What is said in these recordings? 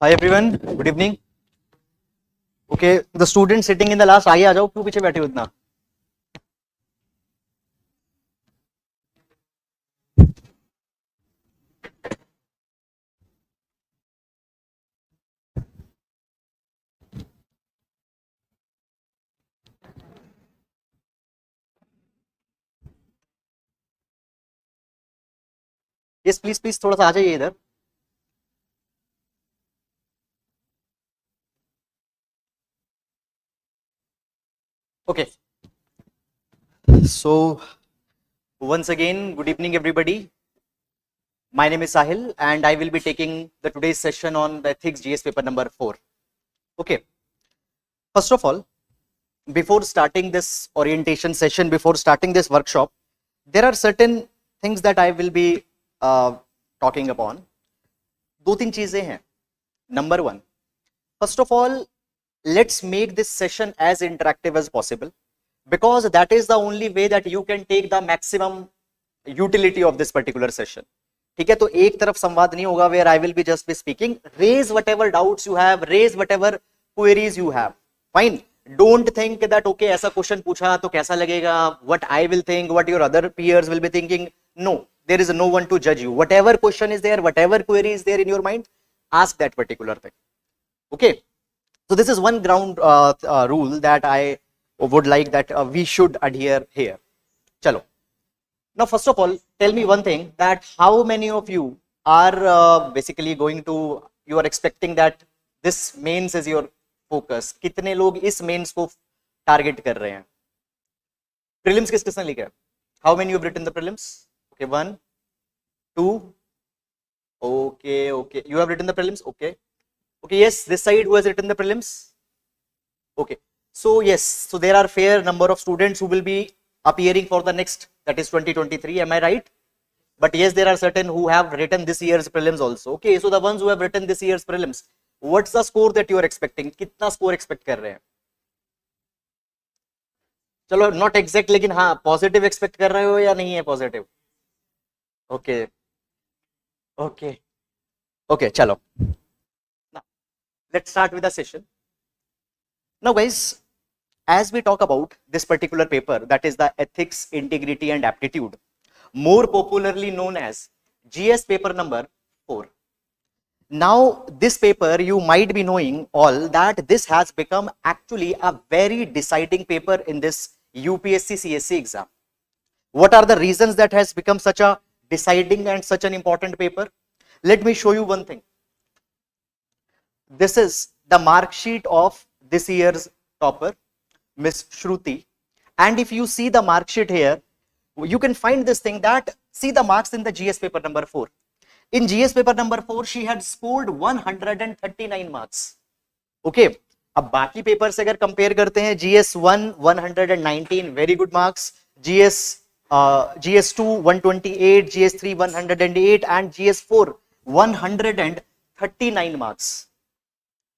Hi everyone, good evening. Okay, the students sitting in the last, आगे आ जाओ, क्यों पीछे बैठे हो इतना? Yes, please, please, थोड़ा सा आ जाइए इधर. Okay. So once again, good evening everybody. My name is Sahil and I will be taking the today's session on the ethics GS paper number 4. Okay. First of all, before starting this orientation session, before starting this workshop, there are certain things that I will be talking upon. दो तीन चीजें हैं. Number one, first of all, let's make this session as interactive as possible, because that is the only way that you can take the maximum utility of this particular session. ठीक है, तो एक तरफ संवाद नहीं होगा where I will be just be speaking. Raise whatever doubts you have, raise whatever queries you have. Fine. Don't think that okay ऐसा question पूछा तो कैसा लगेगा, what I will think, what your other peers will be thinking. No, there is no one to judge you. Whatever question is there, whatever query is there in your mind, ask that particular thing. Okay. So this is one ground rule that I would like that we should adhere here. Chalo. Now, first of all, tell me one thing, that how many of you are basically going to, you are expecting that this mains is your focus. कितने लोग इस mains को target कर रहे हैं? Prelims किस किसने लिखा है? How many you have written the prelims? Okay, 1, 2. Okay. You have written the prelims? Okay. Okay, yes, this side who has written the prelims? Okay. So yes, so there are fair number of students who will be appearing for the next, that is 2023, am I right? But yes, there are certain who have written this year's prelims also. Okay, so the ones who have written this year's prelims, what's the score that you are expecting? कितना score expect कर रहे हैं? चलो, not exact, लेकिन हाँ positive expect कर रहे हो या नहीं है positive? Okay. Okay, chalo. Now, let's start with the session. Now guys, as we talk about this particular paper, that is the ethics, integrity and aptitude, more popularly known as GS paper number 4. Now this paper, you might be knowing all that this has become actually a very deciding paper in this UPSC CSC exam. What are the reasons that has become such a deciding and such an important paper? Let me show you one thing. This is the mark sheet of this year's topper, Miss Shruti, and if you see the mark sheet here, you can find this thing that, see the marks in the GS paper number 4. In GS paper number 4, she had scored 139 marks. Okay, अब बाकी paper से अगर compare करते हैं, GS1 119, very good marks, GS2 128, GS3 108 and GS4 139 marks.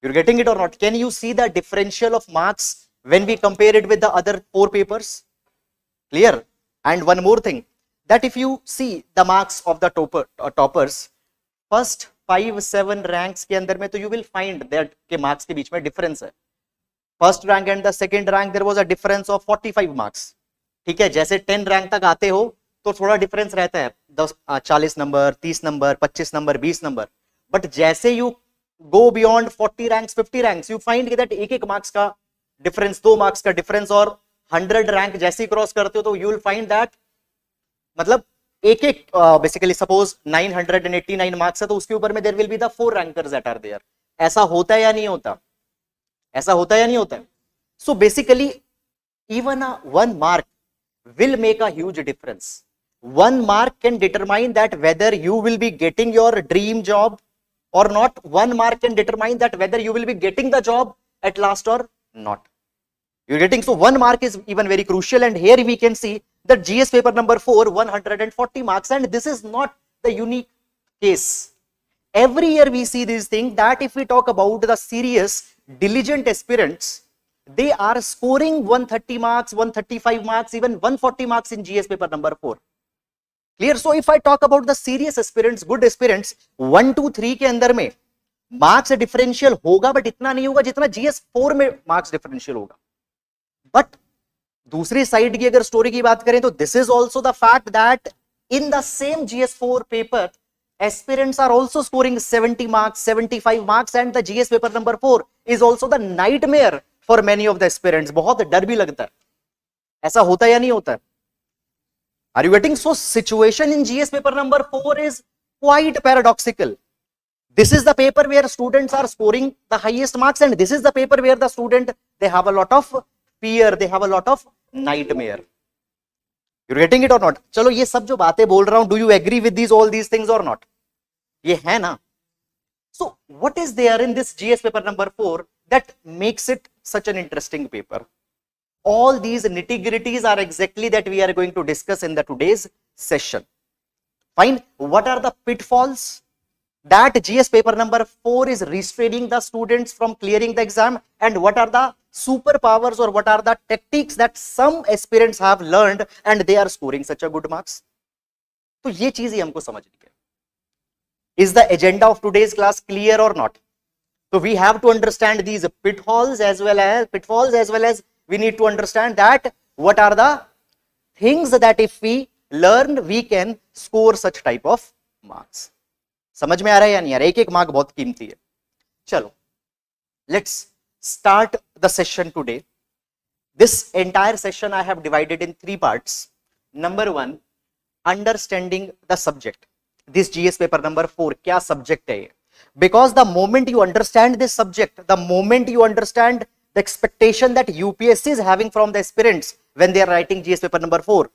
You're getting it or not? Can you see the differential of marks when we compare it with the other 4 papers? Clear? And one more thing, that if you see the marks of the toppers, first 5-7 ranks के अंदर में, तो you will find that के marks के बीच में difference है. First rank and the second rank, there was a difference of 45 marks. ठीक है, जैसे 10 rank तक आते हो तो थोड़ा difference रहता है, 40 number, 30 number, 25 number, 20 number. But जैसे you go beyond 40 ranks, 50 ranks, you find that एक marks का difference, 2 marks का difference, और 100 rank जैसे क्रॉस करते हो तो you will find that, मतलब एक basically suppose 989 marks है तो उसके ऊपर में there will be the 4 rankers that are there. ऐसा होता है या नहीं होता? ऐसा होता है या नहीं होता? So basically even a 1 mark will make a huge difference. 1 mark can determine that whether you will be getting your dream job or not. 1 mark can determine that whether you will be getting the job at last or not. You're getting? So 1 mark is even very crucial, and here we can see that GS paper number 4 140 marks, and this is not the unique case. Every year we see this thing, that if we talk about the serious diligent aspirants, they are scoring 130 marks, 135 marks, even 140 marks in GS paper number 4. Clear? So if I talk about the serious aspirants, good aspirants, 1 2 3 के अंदर में marks differential होगा but इतना नहीं होगा जितना GS4 में marks differential होगा. बट दूसरी साइड की अगर स्टोरी की बात करें तो this is also the fact that in the same GS4 paper aspirants are also scoring 70 marks, 75 marks, and the GS paper number 4 is also the nightmare for many of the aspirants. बहुत डर भी लगता है. ऐसा होता है या नहीं होता है? Are you getting? So situation in GS paper number 4 is quite paradoxical. This is the paper where students are scoring the highest marks, and this is the paper where the student, they have a lot of fear, they have a lot of nightmare. You're getting it or not? चलो ये सब जो बातें बोल रहा हूं, do you agree with these all these things or not? ये है ना? So what is there in this GS paper number 4 that makes it such an interesting paper? All these nitty-gritties are exactly that we are going to discuss in the today's session. Fine. What are the pitfalls that GS paper number 4 is restraining the students from clearing the exam, and what are the superpowers or what are the tactics that some aspirants have learned and they are scoring such a good marks? तो ये चीज ही हमको समझनी है. Is the agenda of today's class clear or not? So we have to understand these pitfalls as well as we need to understand that what are the things that if we learn we can score such type of marks. समझ में आ रहा है या नहीं आ रहा है? एक एक मार्क बहुत कीमती है. चलो, let's start the session today. This entire session I have divided in 3 parts. Number 1, understanding the subject. This GS paper number 4 क्या subject है? Because the moment you understand this subject, the moment you understand the expectation that UPSC is having from the aspirants when they are writing GS paper number 4,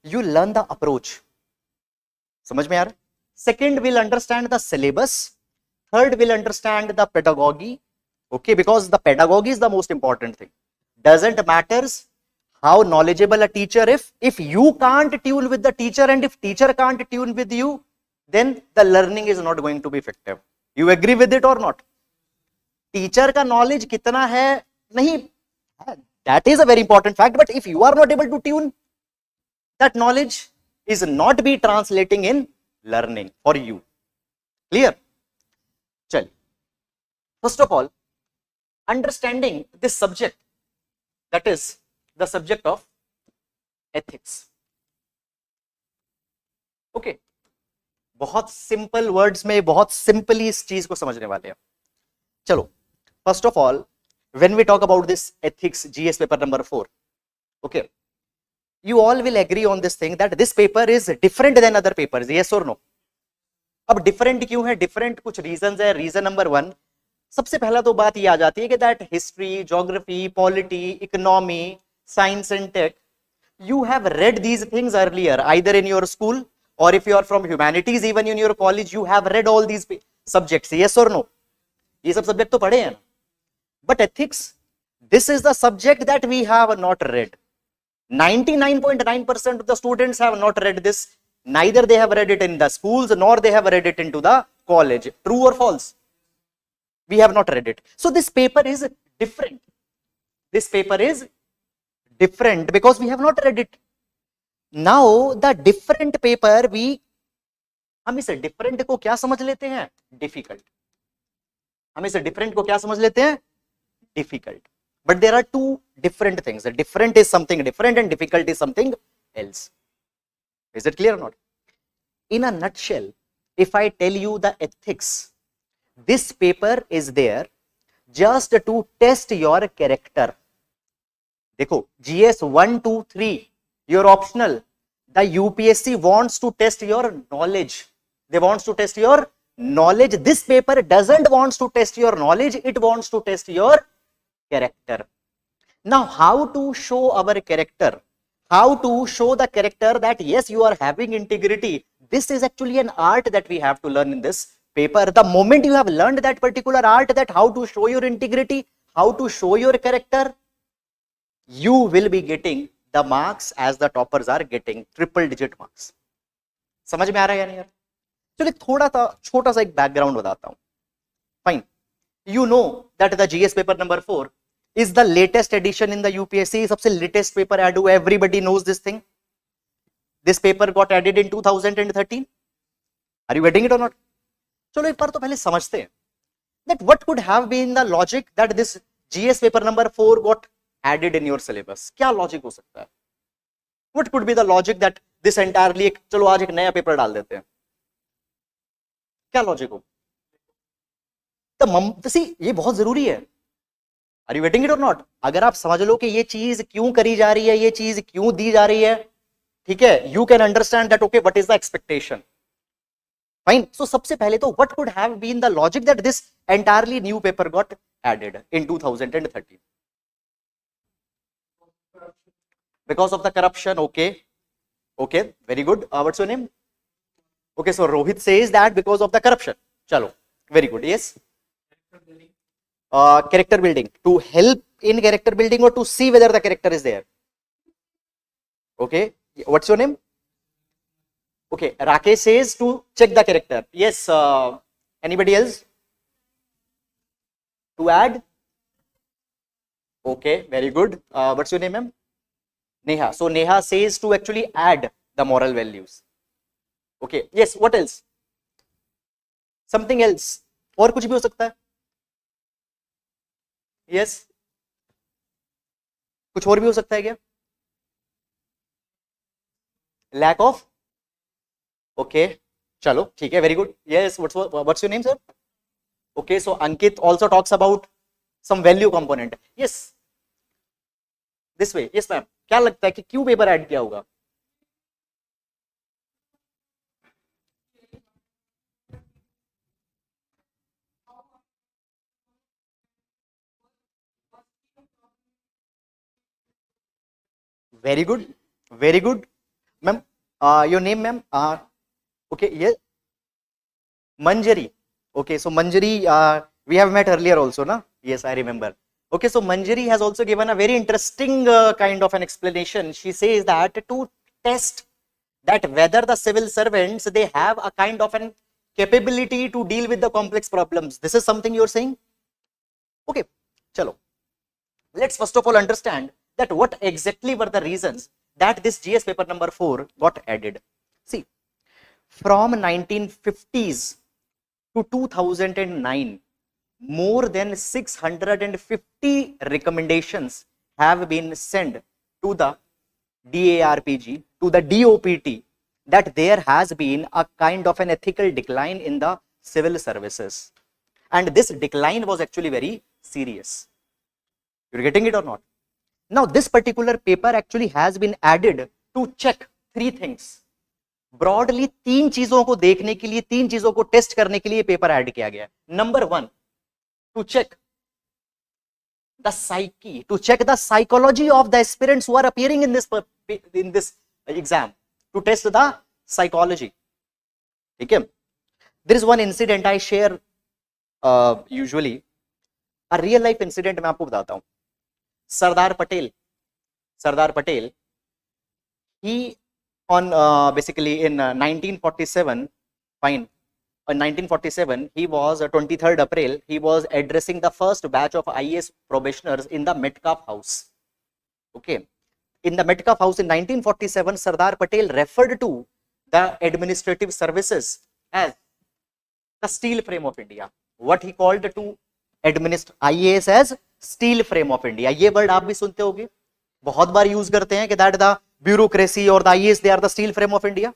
you learn the approach. समझ में आ रहा है? Second, we'll understand the syllabus. Third, we'll understand the pedagogy. Okay, because the pedagogy is the most important thing. Doesn't matters how knowledgeable a teacher if you can't tune with the teacher and if teacher can't tune with you, then the learning is not going to be effective. You agree with it or not? Teacher का knowledge कितना है नहीं, that is a very important fact, but if you are not able to tune, that knowledge is not be translating in learning for you. Clear? चल, first of all, understanding this subject, that is the subject of ethics. Okay, बहुत simple words में बहुत simply इस चीज को समझने वाले हैं. चलो, first of all, when we talk about this ethics GS paper number 4, okay, you all will agree on this thing that this paper is different than other papers, yes or no? अब different क्यों है? Different कुछ reasons है. Reason number 1, सबसे पहला तो बात ये आ जाती है कि that history, geography, polity, economy, science and tech, you have read these things earlier either in your school or if you are from humanities, even in your college you have read all these subjects, yes or no? ये सब subject तो पढ़े हैं. But ethics, this is the subject that we have not read. 99.9% of the students have not read this. Neither they have read it in the schools nor they have read it into the college. True or false? We have not read it. So this paper is different. This paper is different because we have not read it. Now the different paper, हम इसे different को क्या समझ लेते हैं? Difficult. हम इसे different को क्या समझ लेते हैं? Difficult. But there are two different things. Different is something different and difficult is something else. Is it clear or not? In a nutshell, if I tell you the ethics, this paper is there just to test your character. देखो, GS 1, 2, 3, you're optional. The UPSC wants to test your knowledge. They wants to test your knowledge. This paper doesn't wants to test your knowledge. It wants to test your character. Now, how to show our character? How to show the character that yes, you are having integrity. This is actually an art that we have to learn in this paper. The moment you have learned that particular art, that how to show your integrity, how to show your character, you will be getting the marks as the toppers are getting, triple digit marks. समझ में आ रहा है या नहीं यार? चलिए थोड़ा सा छोटा सा एक बैकग्राउंड बताता हूं. Fine, you know that the GS paper number 4 is the latest edition in the UPSC. सबसे latest paper add हुआ. Everybody knows this thing. This paper got added in 2013. Are you getting it or not? चलो एक बार तो पहले समझते हैं that what could have been the logic that this GS paper number 4 got added in your syllabus? क्या logic हो सकता है? What could be the logic that this entirely चलो आज एक नया पेपर डाल देते हैं, क्या लॉजिक हो? तो सी ये बहुत जरूरी है. आर यू गेटिंग इट और नॉट? अगर आप समझ लो कि ये चीज क्यों करी जा रही है, ये चीज क्यों दी जा रही है, ठीक है, you can understand that okay what is the expectation. Fine. So सबसे पहले तो what could have been the logic that this entirely new paper got added in 2013? Because of the corruption. Okay, very good. What's your name? Okay, so Rohit says that because of the corruption. Chalo, very good. Yes. Character building, to help in character building or to see whether the character is there. Okay, what's your name? Okay, Rakesh says to check the character. Yes. Anybody else? To add? Okay, very good. What's your name, ma'am? Neha. So Neha says to actually add the moral values. Okay. Yes. What else? Something else. और कुछ भी हो सकता है. Yes. कुछ और भी हो सकता है क्या? Lack of. Okay. चलो ठीक है. Very good. Yes. What's your name, sir? Okay. So Ankit also talks about some value component. Yes. This way. Yes, ma'am. क्या लगता है कि क्यों पेपर ऐड किया होगा? Very good, very good, ma'am. Your name, ma'am? Okay, yes, Manjari. Okay, so Manjari, we have met earlier also, na? Yes, I remember. Okay, so Manjari has also given a very interesting kind of an explanation. She says that to test that whether the civil servants, they have a kind of an capability to deal with the complex problems. This is something you're saying? Okay, chalo. Let's first of all understand that what exactly were the reasons that this GS paper number 4 got added. See, from 1950s to 2009, more than 650 recommendations have been sent to the DARPG, to the DOPT, that there has been a kind of an ethical decline in the civil services. And this decline was actually very serious. You're getting it or not? Now, this particular paper actually has been added to check three things. Broadly, तीन चीजों को देखने के लिए, तीन चीजों को test करने के लिए पेपर ऐड किया गया. Number 1, to check the psyche, to check the psychology of the aspirants who are appearing in this exam, to test the psychology. Okay? There is one incident I share usually, a real life incident मैं आपको बताता हूँ. Sardar Patel, he on basically in 1947, fine. In 1947, he was 23rd April, he was addressing the first batch of IAS probationers in the Metcalfe House. Okay. In the Metcalfe House in 1947, Sardar Patel referred to the administrative services as the steel frame of India. What he called to administer IAS as steel frame of India. ये word आप भी सुनते होंगे, बहुत बार use करते हैं कि that the bureaucracy or the IAS, they are the steel frame of India.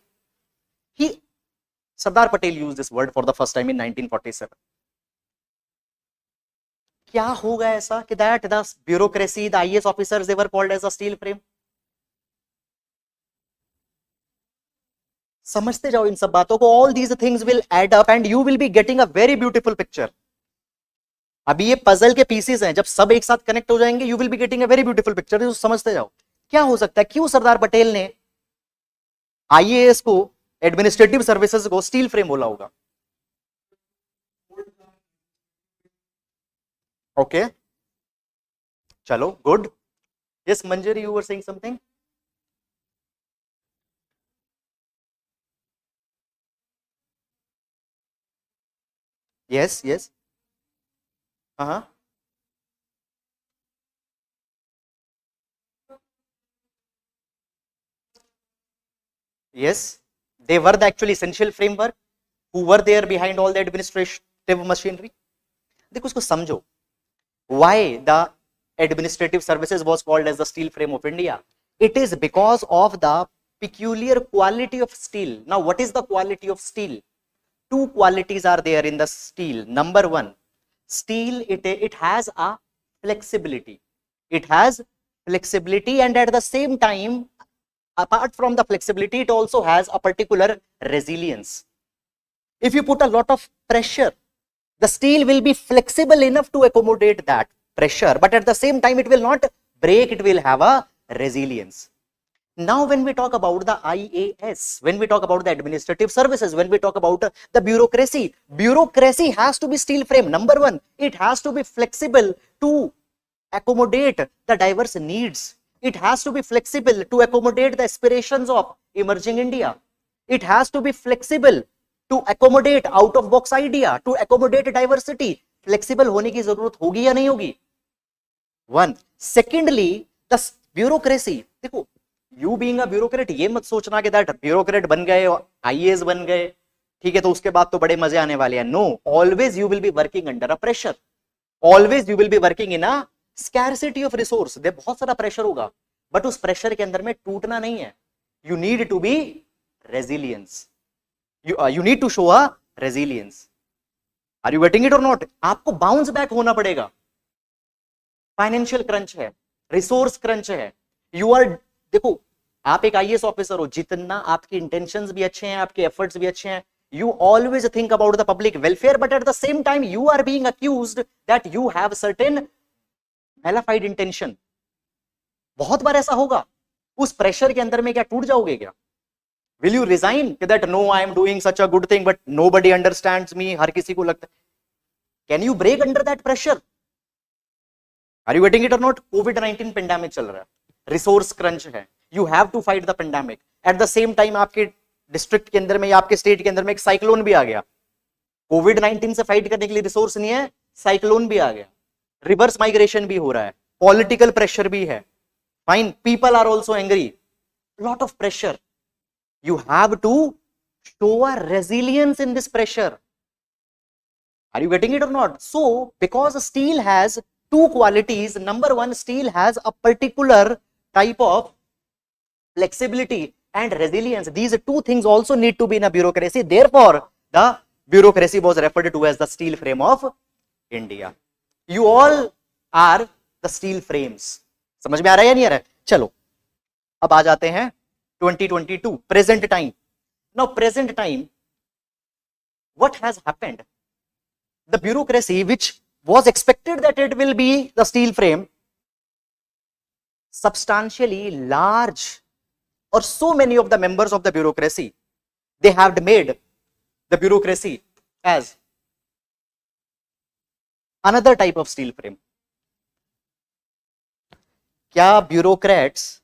Sardar Patel used this word for the first time in 1947. क्या होगा ऐसा कि that the bureaucracy, the IAS officers, they were called as a steel frame? समझते जाओ इन सब बातों को. All these things will add up and you will be getting a very beautiful picture. अभी ये पजल के पीसेस हैं, जब सब एक साथ कनेक्ट हो जाएंगे, you will be getting a very beautiful picture. तो समझते जाओ क्या हो सकता है, क्यों सरदार पटेल ने आईएएस को, एडमिनिस्ट्रेटिव सर्विसेज को स्टील फ्रेम बोला होगा. ओके, चलो good. Yes Manjari, you were saying something. Yes yes. Uh-huh. Yes, they were the actually essential framework who were there behind all the administrative machinery. देखो इसको समझो, why the administrative services was called as the steel frame of India? It is because of the peculiar quality of steel. Now what is the quality of steel? Two qualities are there in the steel. Number one, steel, it has a flexibility. It has flexibility, and at the same time, apart from the flexibility, it also has a particular resilience. If you put a lot of pressure, the steel will be flexible enough to accommodate that pressure, but at the same time it will not break, it will have a resilience. Now when we talk about the IAS, when we talk about the administrative services, when we talk about the bureaucracy, bureaucracy has to be steel frame. Number one, it has to be flexible to accommodate the diverse needs. It has to be flexible to accommodate the aspirations of emerging India. It has to be flexible to accommodate out of box idea, to accommodate diversity. Flexible होने की जरूरत होगी या नहीं होगी? One. Secondly, the bureaucracy. देखो, you being a bureaucrat, ये मत सोचना कि that bureaucrat बन गए, IAS बन गए, ठीक है, तो उसके बाद तो बड़े मजे आने वाले हैं. No, always you will be working under a pressure. Always you will be working in a scarcity of resource. दे बहुत सारा प्रेशर होगा, बट उस प्रेशर के अंदर में टूटना नहीं है. You need to be resilience. You need to show a resilience. Are you getting it or not? आपको बाउंस बैक होना पड़ेगा. फाइनेंशियल क्रंच है, रिसोर्स क्रंच है. यू आर, देखो आप एक आईएएस ऑफिसर हो, जितना आपके इंटेंशंस भी अच्छे हैं, आपके एफर्ट्स भी अच्छे हैं, you always think about the public welfare, but at the same time you are being accused that you have certain nullified intention. बहुत बार ऐसा होगा. उस प्रेशर के अंदर में क्या टूट जाओगे क्या? Will you resign that no, I am doing such a good thing but nobody understands me? हर किसी को लगता है. Can you break under that pressure? Are you getting it or not? COVID-19 pandemic चल रहा है, रिसोर्स क्रंच है, you have to fight the pandemic. At the same time आपके district के अंदर में या आपके स्टेट के अंदर में एक साइक्लोन भी आ गया. कोविड-19 से फाइट करने के लिए रिसोर्स नहीं है, साइक्लोन भी आ गया, रिवर्स माइग्रेशन भी हो रहा है, पॉलिटिकल प्रेशर भी है. Fine, people are also angry, lot of pressure. You have to show a resilience in this pressure. Are you getting it or not? So, because steel has two qualities. Number one, steel has a particular type of flexibility and resilience. These two things also need to be in a bureaucracy. Therefore, the bureaucracy was referred to as the steel frame of India. You all are the steel frames. समझ में आ रहा है या नहीं आ रहा है? चलो अब आ जाते हैं 2022 present time. Now present time, what has happened? The bureaucracy, which was expected that it will be the steel frame, substantially large, or so many of the members of the bureaucracy, they have made the bureaucracy as another type of steel frame. क्या bureaucrats,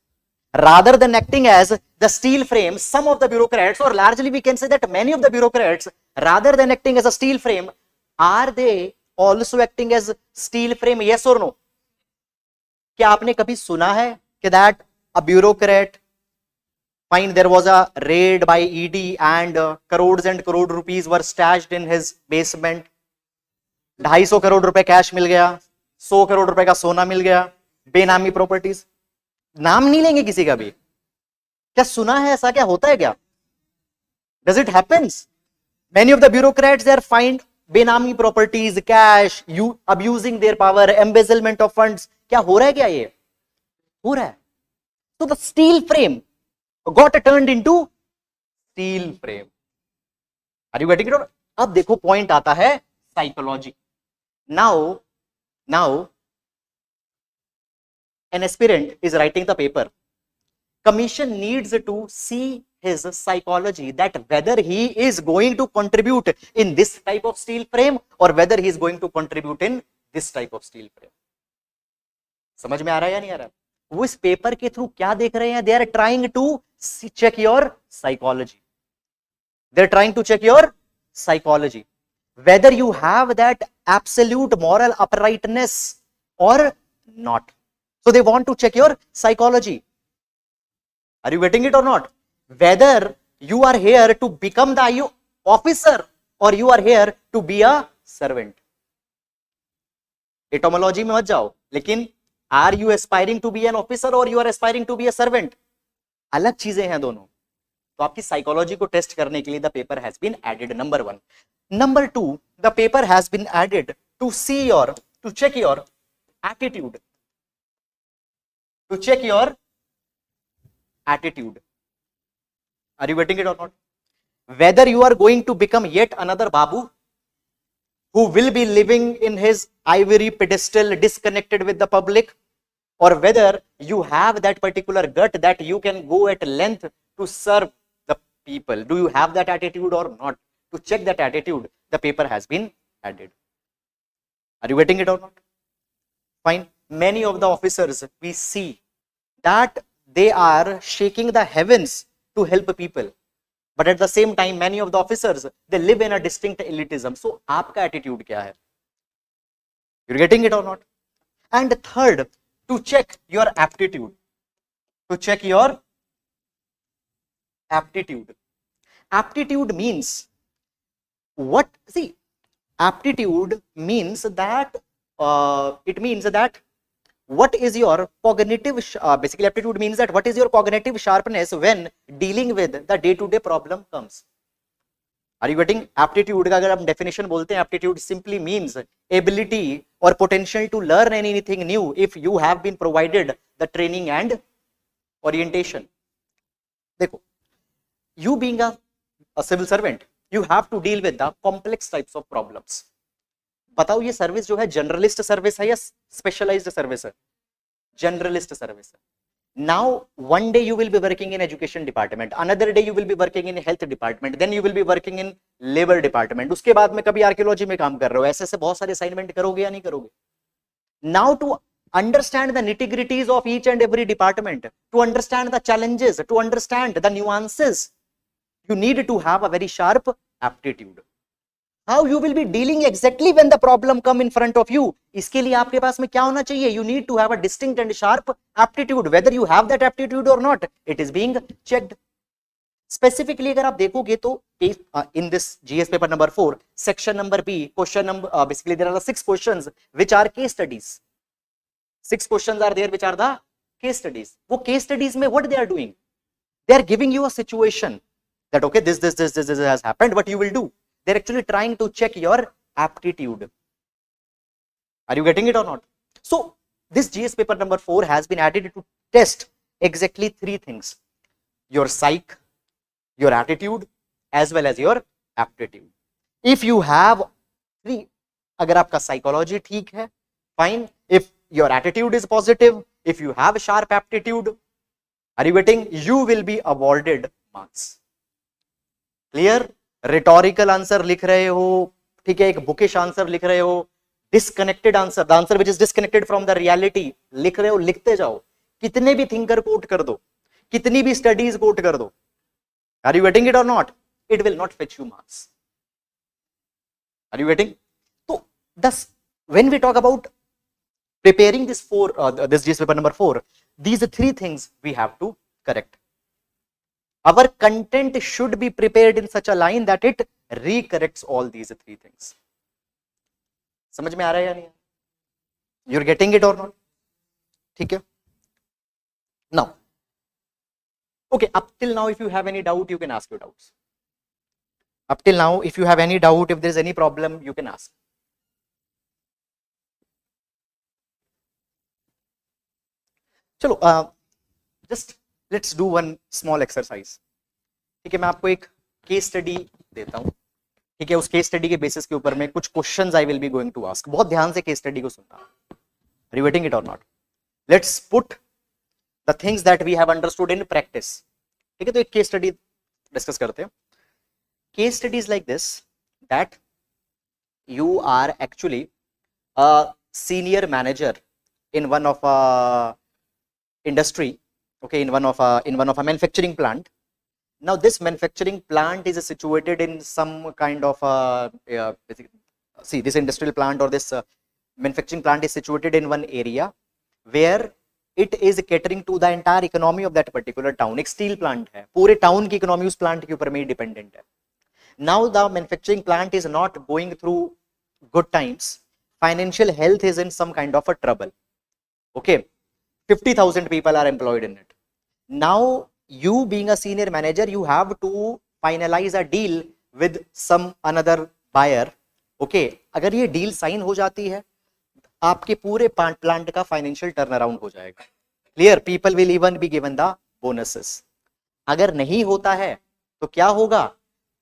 rather than acting as the steel frame, some of the bureaucrats, or largely we can say that many of the bureaucrats, rather than acting as a steel frame, are they also acting as steel frame? Yes or no? क्या आपने कभी सुना है कि that a bureaucrat, fine, there was a raid by ED and crores and crore rupees were stashed in his basement, 250 crore रुपए cash मिल गया, 100 करोड़ रुपए का सोना मिल गया, बेनामी प्रॉपर्टीज. नाम नहीं लेंगे किसी का भी. क्या सुना है ऐसा? क्या होता है क्या? Does it happens? Many of the bureaucrats, they are fined बेनामी properties, cash, abusing their power, embezzlement of funds. क्या हो रहा है? क्या ये हो रहा है? So the steel frame got turned into steel frame. Are you getting it? अब देखो पॉइंट आता है psychology. Now an aspirant is writing the paper. Commission needs to see his psychology, that whether he is going to contribute in this type of steel frame or whether he is going to contribute in this type of steel frame. समझ में आ रहा है या नहीं आ रहा? वो इस पेपर के थ्रू क्या देख रहे हैं? They are trying to check your psychology. They are trying to check your psychology, whether you have that absolute moral uprightness or not. So they want to check your psychology. Are you getting it or not? Whether you are here to become the officer or you are here to be a servant. एटोमोलॉजी में मत जाओ, लेकिन are you aspiring to be an officer और you are aspiring to be a servant, अलग चीजें हैं दोनों। तो आपकी साइकोलॉजी को टेस्ट करने के लिए the paper has been added, number 1। Number 2, the paper has been added to see your, to check your attitude, to check your attitude. Are you getting it or not? Whether you are going to become yet another Babu who will be living in his ivory pedestal disconnected with the public, or whether you have that particular gut that you can go at length to serve the people. Do you have that attitude or not? To check that attitude, the paper has been added. Are you getting it or not? Fine. Many of the officers we see that they are shaking the heavens to help people, but at the same time many of the officers they live in a distinct elitism. So आपका attitude क्या है? You're getting it or not? And third, to check your aptitude. To check your aptitude. Aptitude means what? See, aptitude means that it means that what is your cognitive basically aptitude means that what is your cognitive sharpness when dealing with the day to day problem comes. Are you getting? aptitude का अगर हम definition बोलते हैं, aptitude simply means ability or potential to learn anything new if you have been provided the training and orientation. देखो, you being a civil servant, you have to deal with the complex types of problems. बताओ ये service जो है generalist service है या specialised service है? Generalist service है. Now one day you will be working in education department, another day you will be working in health department, then you will be working in labor department, उसके बाद में कभी archaeology में काम कर रहे हो, ऐसे ऐसे बहुत सारे असाइनमेंट करोगे या नहीं करोगे? Now to understand the nitty-gritties of each and every department, to understand the challenges, to understand the nuances, you need to have a very sharp aptitude. How you will be dealing exactly when the problem come in front of you, इसके लिए आपके पास में क्या होना चाहिए? You need to have a distinct and sharp aptitude. Whether you have that aptitude or not, it is being checked. Specifically अगर आप देखोगे तो in this GS paper number 4, section number B, question number basically there are 6 questions which are case studies. 6 questions are there which are the case studies. वो case studies में what they are doing? They are giving you a situation that okay this has happened, what you will do? They're actually trying to check your aptitude. Are you getting it or not? So this GS paper number 4 has been added to test exactly 3 things: your psyche, your attitude, as well as your aptitude. If you have 3, अगर आपका psychology ठीक है, fine. If your attitude is positive, if you have sharp aptitude, are you getting? You will be awarded marks. Clear? Rhetorical answer लिख रहे हो, ठीक है, एक बुकिश आंसर लिख रहे हो, disconnected answer, the answer which is disconnected from the reality लिख रहे हो, लिखते जाओ. कितने भी थिंकर कोट कर दो, कितनी भी स्टडीज कोट कर दो, आर यू गेटिंग इट और not? It will not fetch you marks. Are you getting? तो thus when we talk about preparing this for this GS paper number 4, these are 3 things we have to correct. Our content should be prepared in such a line that it recorrects all these 3 things. समझ में आ रहा है या नहीं? You're getting it or not? ठीक है. Now, okay, up till now if you have any doubt you can ask your doubts. Up till now if you have any doubt, if there is any problem, you can ask. चलो just let's do one small exercise. ठीक है, मैं आपको एक case study देता हूं. ठीक है, उस केस स्टडी के बेसिस के ऊपर में कुछ questions I will be going to ask. बहुत ध्यान से केस स्टडी को सुनना. रिवेटिंग इट और not? Let's put the things that we have understood in practice. ठीक है, तो एक केस स्टडी डिस्कस करते हैं. Case study is like this, that you are actually a senior manager in one of industry, okay, in one of a manufacturing plant. Now this manufacturing plant is situated in some kind of see, this industrial plant or this manufacturing plant is situated in one area where it is catering to the entire economy of that particular town. एक steel plant है, पूरे town की economy उस plant के ऊपर में dependent है. Now the manufacturing plant is not going through good times. financial health is in some kind of a trouble. Okay, 50,000 people are employed in it. Now, you being a senior manager, you have to finalize a deal with some another buyer. Okay, अगर ये deal sign हो जाती है, आपके पूरे plant का financial turn around हो जाएगा. Clear? People will even be given the bonuses. अगर नहीं होता है तो क्या होगा?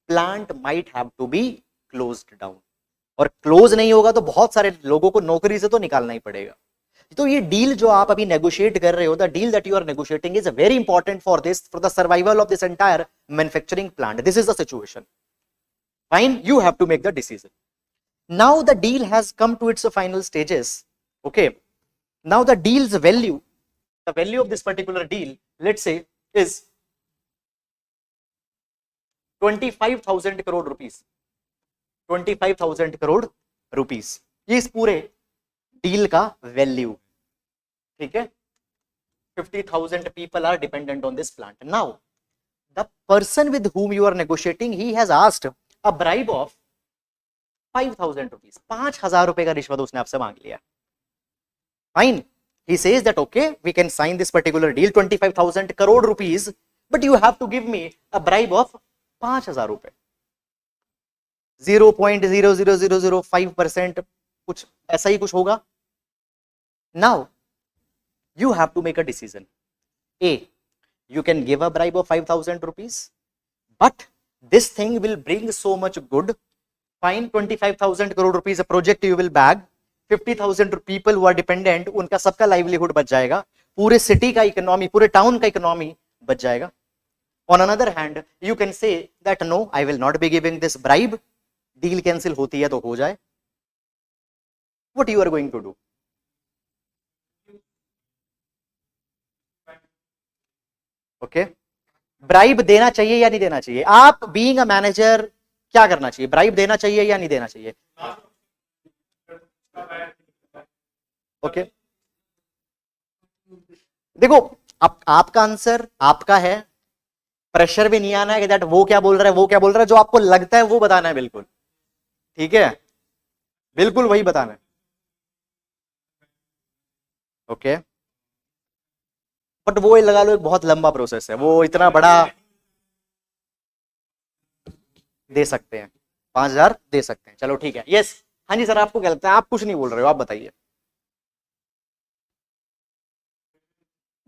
Plant might have to be closed down. और क्लोज नहीं होगा तो बहुत सारे लोगों को नौकरी से तो निकालना ही पड़ेगा. तो ये डील जो आप अभी नेगोशिएट कर रहे हो, the deal that you are negotiating is very important for this, for the survival of this entire manufacturing plant. This is the situation. Fine, you have to make the decision. Now the deal has come to its final stages. Okay, now the deal's value, the value of this particular deal, let's say, is 25,000 crore rupees. 25,000 crore rupees, ये इस पूरे deal का value. ठीक है, 50,000 people are dependent on this plant. Now, the person with whom you are negotiating, he has asked a bribe of 5,000 rupees. 5,000 रुपए का रिश्वत उसने आपसे मांग लिया. Fine. He says that okay, we can sign this particular deal, 25,000 crore rupees, but you have to give me a bribe of 5,000 रुपए. 0.00005%, कुछ ऐसा ही कुछ होगा. Now, you have to make a decision. A, you can give a bribe of 5,000 rupees, but this thing will bring so much good. Fine, 25,000 crore rupees a project you will bag. 50,000 people who are dependent, उनका सबका livelihood बच जाएगा. पूरे city का economy, पूरे town का economy बच जाएगा. On another hand, you can say that no, I will not be giving this bribe. Deal cancel होती है तो हो जाए. What you are going to do? Okay, bribe देना चाहिए या नहीं देना चाहिए? आप बीइंग अ मैनेजर क्या करना चाहिए? ब्राइब देना चाहिए या नहीं देना चाहिए? ओके, देखो, आपका आंसर आपका है. प्रेशर भी नहीं आना है कि दैट वो क्या बोल रहा है, वो क्या बोल रहा है. जो आपको लगता है वो बताना है. बिल्कुल ठीक है, बिल्कुल वही बताना है. ओके, बट वो लगा लो एक बहुत लंबा प्रोसेस है, वो इतना बड़ा दे सकते हैं. 5,000 दे सकते हैं. चलो ठीक है. यस, हाँ जी सर, आपको क्या लगता है? आप कुछ नहीं बोल रहे हो, आप बताइए.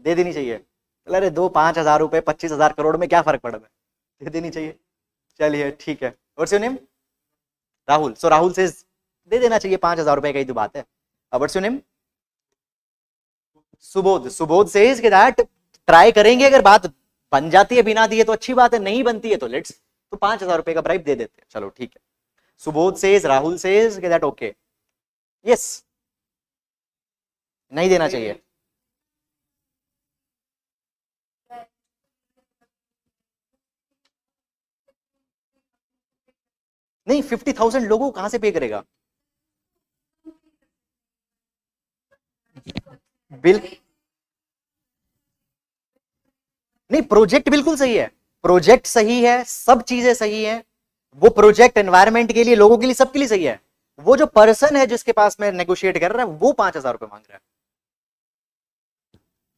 दे देनी चाहिए. अरे दो 5,000 रुपए 25,000 करोड़ में क्या फर्क पड़ रहा है? दे देनी चाहिए. चलिए ठीक है. What's your name? Rahul. So Rahul से दे देना चाहिए 5,000 रुपए का ही तो बात है. What's your name? Subodh. Subodh says कि दैट ट्राई करेंगे, अगर बात बन जाती है बिना दिए तो अच्छी बात है, नहीं बनती है तो लेट्स, तो 5,000 रुपए का ब्राइब दे देते हैं. चलो ठीक है. सुबोध सेज, राहुल सेज कि दैट ओके. यस, नहीं देना चाहिए. नहीं, 50,000 लोगों को कहां से पे करेगा? बिल नहीं, प्रोजेक्ट बिल्कुल सही है. प्रोजेक्ट सही है, सब चीजें सही है. वो प्रोजेक्ट एनवायरमेंट के लिए, लोगों के लिए, सबके लिए सही है. वो जो पर्सन है जिसके पास में नेगोशिएट कर रहा है, वो 5,000 रुपए मांग रहा है.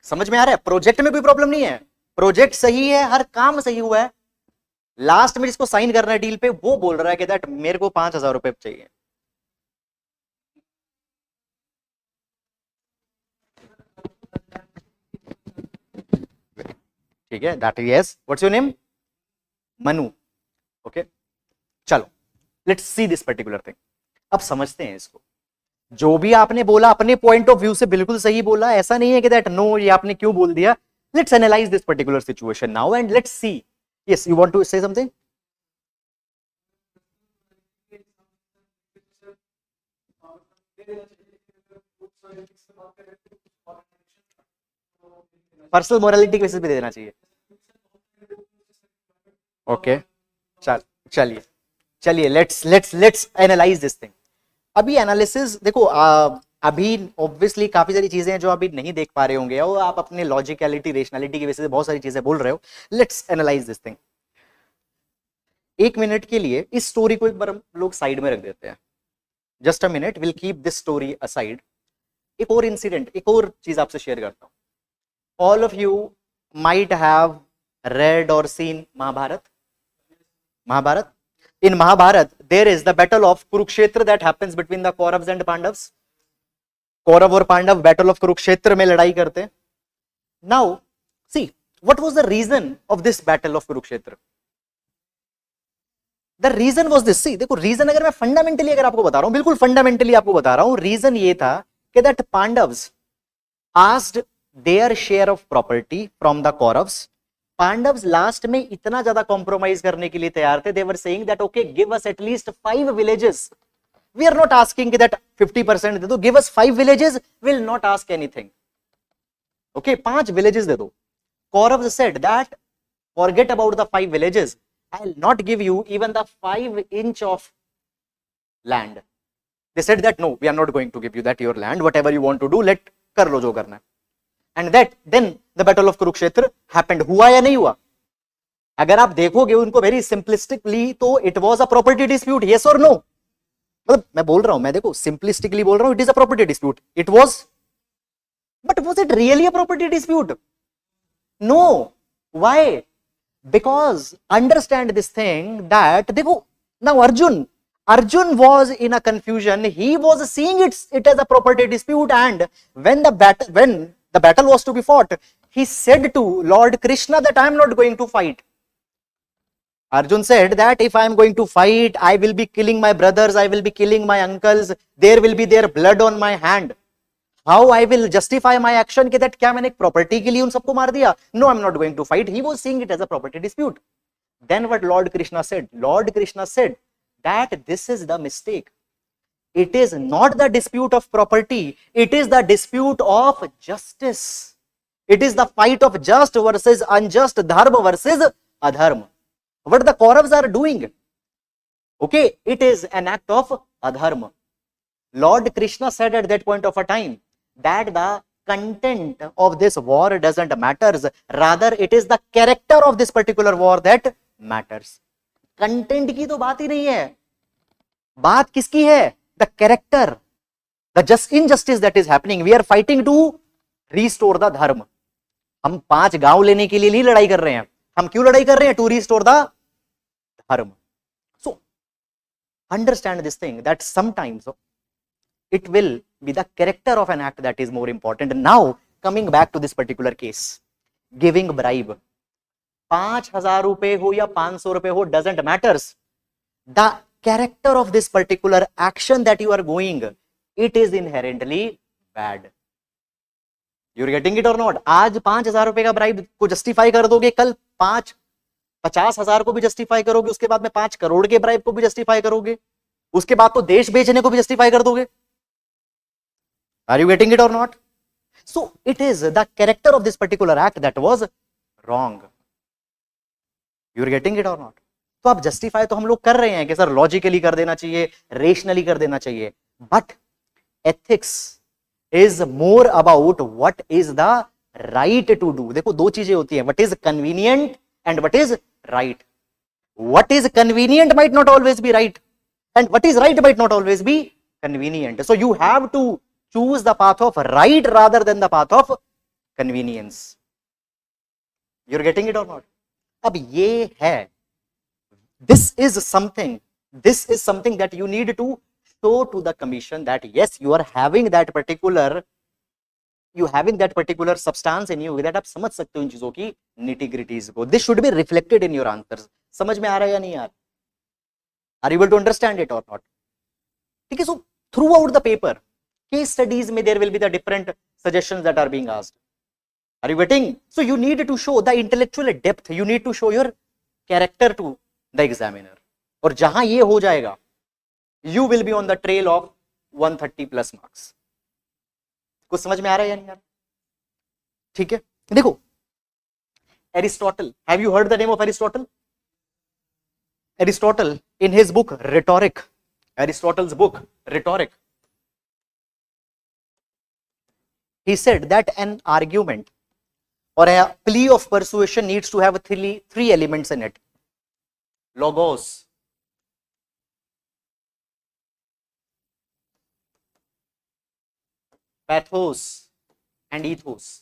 समझ में आ रहा है? प्रोजेक्ट में कोई प्रॉब्लम नहीं है. प्रोजेक्ट सही है, हर काम सही हुआ है. लास्ट में जिसको साइन करना है डील पे, वो बोल रहा है कि दैट मेरे को 5,000 रुपए चाहिए. ठीक है, that is yes. What's your name? Manu. Okay, चलो let's see this particular thing. अब समझते हैं इसको. जो भी आपने बोला अपने पॉइंट ऑफ व्यू से बिल्कुल सही बोला. ऐसा नहीं है कि दैट नो ये आपने क्यों बोल दिया. Let's analyse this particular situation now and let's see. Yes, you want to say something? Personal morality के बेसिस पे दे देना चाहिए. ओके, चलिए चलिए, लेट्स एनालाइज दिस थिंग. अभी एनालिसिस देखो, अभी ऑब्वियसली काफी सारी चीजें हैं जो अभी नहीं देख पा रहे होंगे, और आप अपने लॉजिकलिटी, रेशनैलिटी की वजह से बहुत सारी चीजें बोल रहे हो. Let's analyse this thing. 1 minute के लिए इस स्टोरी को एक बार हम लोग साइड में रख देते हैं. Just a minute, will keep this story aside. एक और इंसिडेंट, एक और चीज आपसे शेयर करता हूं. All of you might have read or seen Mahabharat. Mahabharat. In Mahabharat, there is the battle of Kurukshetra that happens between the Kauravas and Pandavas. Kaurava और Pandava battle of Kurukshetra में लड़ाई करते हैं. Now see what was the reason of this battle of Kurukshetra. The reason was this. See देखो, reason अगर मैं fundamentally अगर आपको बता रहा हूं, बिल्कुल फंडामेंटली आपको बता रहा हूं, रीजन ये था कि that Pandavas asked their share of property from the Kauravas. Pandavas last में इतना ज्यादा कॉम्प्रोमाइज करने के लिए तैयार थे. They were saying that okay, give us at least 5 villages. We are not asking that 50% दे दो, give us 5 villages, will not ask anything. Okay, 5 villages दे दो. Kauravas said that forget about the 5 villages, I will not give you even the 5 inch of land. They said that no, we are not going to give you that your land, whatever you want to do, लेट कर लो जो करना है. And that then the battle of Kurukshetra happened. हुआ या नहीं हुआ? अगर आप देखोगे उनको वेरी सिंपलिस्टिकली तो it was a property dispute. Yes or no? मतलब मैं बोल रहा हूं, मैं देखो सिंपलिस्टिकली बोल रहा हूं, it is a property dispute. It was, but was it really a property dispute? No. Why? Because understand this thing that देखो, now Arjun was in a confusion. He was seeing it as a property dispute, and when the battle was to be fought, he said to Lord Krishna that I am not going to fight. Arjun said that if I am going to fight, I will be killing my brothers, I will be killing my uncles, there will be their blood on my hand. How I will justify my action कि that क्या मैंने एक property के लिए उन सबको मार दिया? No, I am not going to fight. He was seeing it as a property dispute. Then what Lord Krishna said? Lord Krishna said that this is the mistake. It is not the dispute of property, it is the dispute of justice. It is the fight of just versus unjust, dharma versus adharma. What the Kauravas are doing, okay, it is an act of adharma. Lord Krishna said at that point of a time that the content of this war doesn't matters, rather it is the character of this particular war that matters. Content की तो बात ही नहीं है, बात किसकी है? The character, the just injustice that is happening. We are fighting to restore the dharma. हम 5 गांव लेने के लिए नहीं लड़ाई कर रहे हैं. हम क्यों लड़ाई कर रहे हैं? टू रिस्टोर द धर्म. So understand this thing that sometimes it will be the character of an act that is more important. Now coming back to this particular case, giving bribe, 5,000 रुपए हो या 500 रुपए हो, doesn't matters. The character of this particular action that you are going, it is inherently bad. You're getting it or not? आज 5,000 रुपए का bribe को justify कर दोगे, कल 50,000 को भी जस्टिफाई करोगे, उसके बाद में 5 करोड़ के ब्राइब को भी जस्टिफाई करोगे, उसके बाद तो देश बेचने को भी जस्टिफाई कर दोगे. Are you getting it or not? So it is the character of this particular act that was wrong. You're getting it or not? तो आप जस्टिफाई तो हम लोग कर रहे हैं कि सर लॉजिकली कर देना चाहिए, रेशनली कर देना चाहिए, but ethics is more about what is the right to do. देखो दो चीजें होती हैं, what is convenient and what is right. What is convenient might not always be right, and what is right might not always be convenient. So you have to choose the path of right rather than the path of convenience. You're getting it or not? अब ये है, this is something that you need to show to the commission that yes, you are having that particular substance in you, that आप समझ सकते हो इन चीजों की nitty-gritties को. This should be reflected in your answers. समझ में आ रहा है या नहीं यार? Are you able to understand it or not? ठीक है. So throughout the paper, case studies में there will be the different suggestions that are being asked. Are you getting? So you need to show the intellectual depth, you need to show your character to the examiner. और जहां ये हो जाएगा, you will be on the trail of 130 plus marks. कुछ समझ में आ रहा है या नहीं यार? ठीक है. देखो Aristotle, have you heard the name of Aristotle? Aristotle, in his book Rhetoric, Aristotle's book Rhetoric, he said that an argument or a plea of persuasion needs to have three elements in it. Logos, pathos and ethos.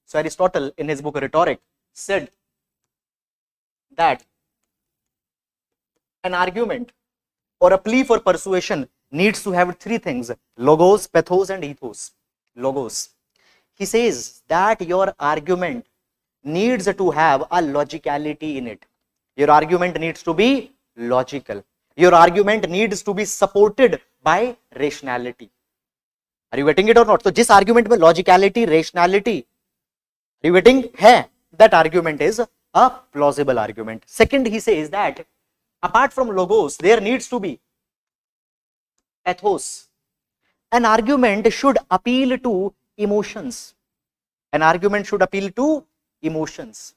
So Aristotle in his book Rhetoric said that an argument or a plea for persuasion needs to have three things: logos, pathos and ethos. Logos, he says that your argument needs to have a logicality in it. Your argument needs to be logical. Your argument needs to be supported by rationality. Are you getting it or not? So जिस argument में logicality, rationality, are you getting है, that argument is a plausible argument. Second, he says that apart from logos, there needs to be pathos. An argument should appeal to emotions. An argument should appeal to emotions.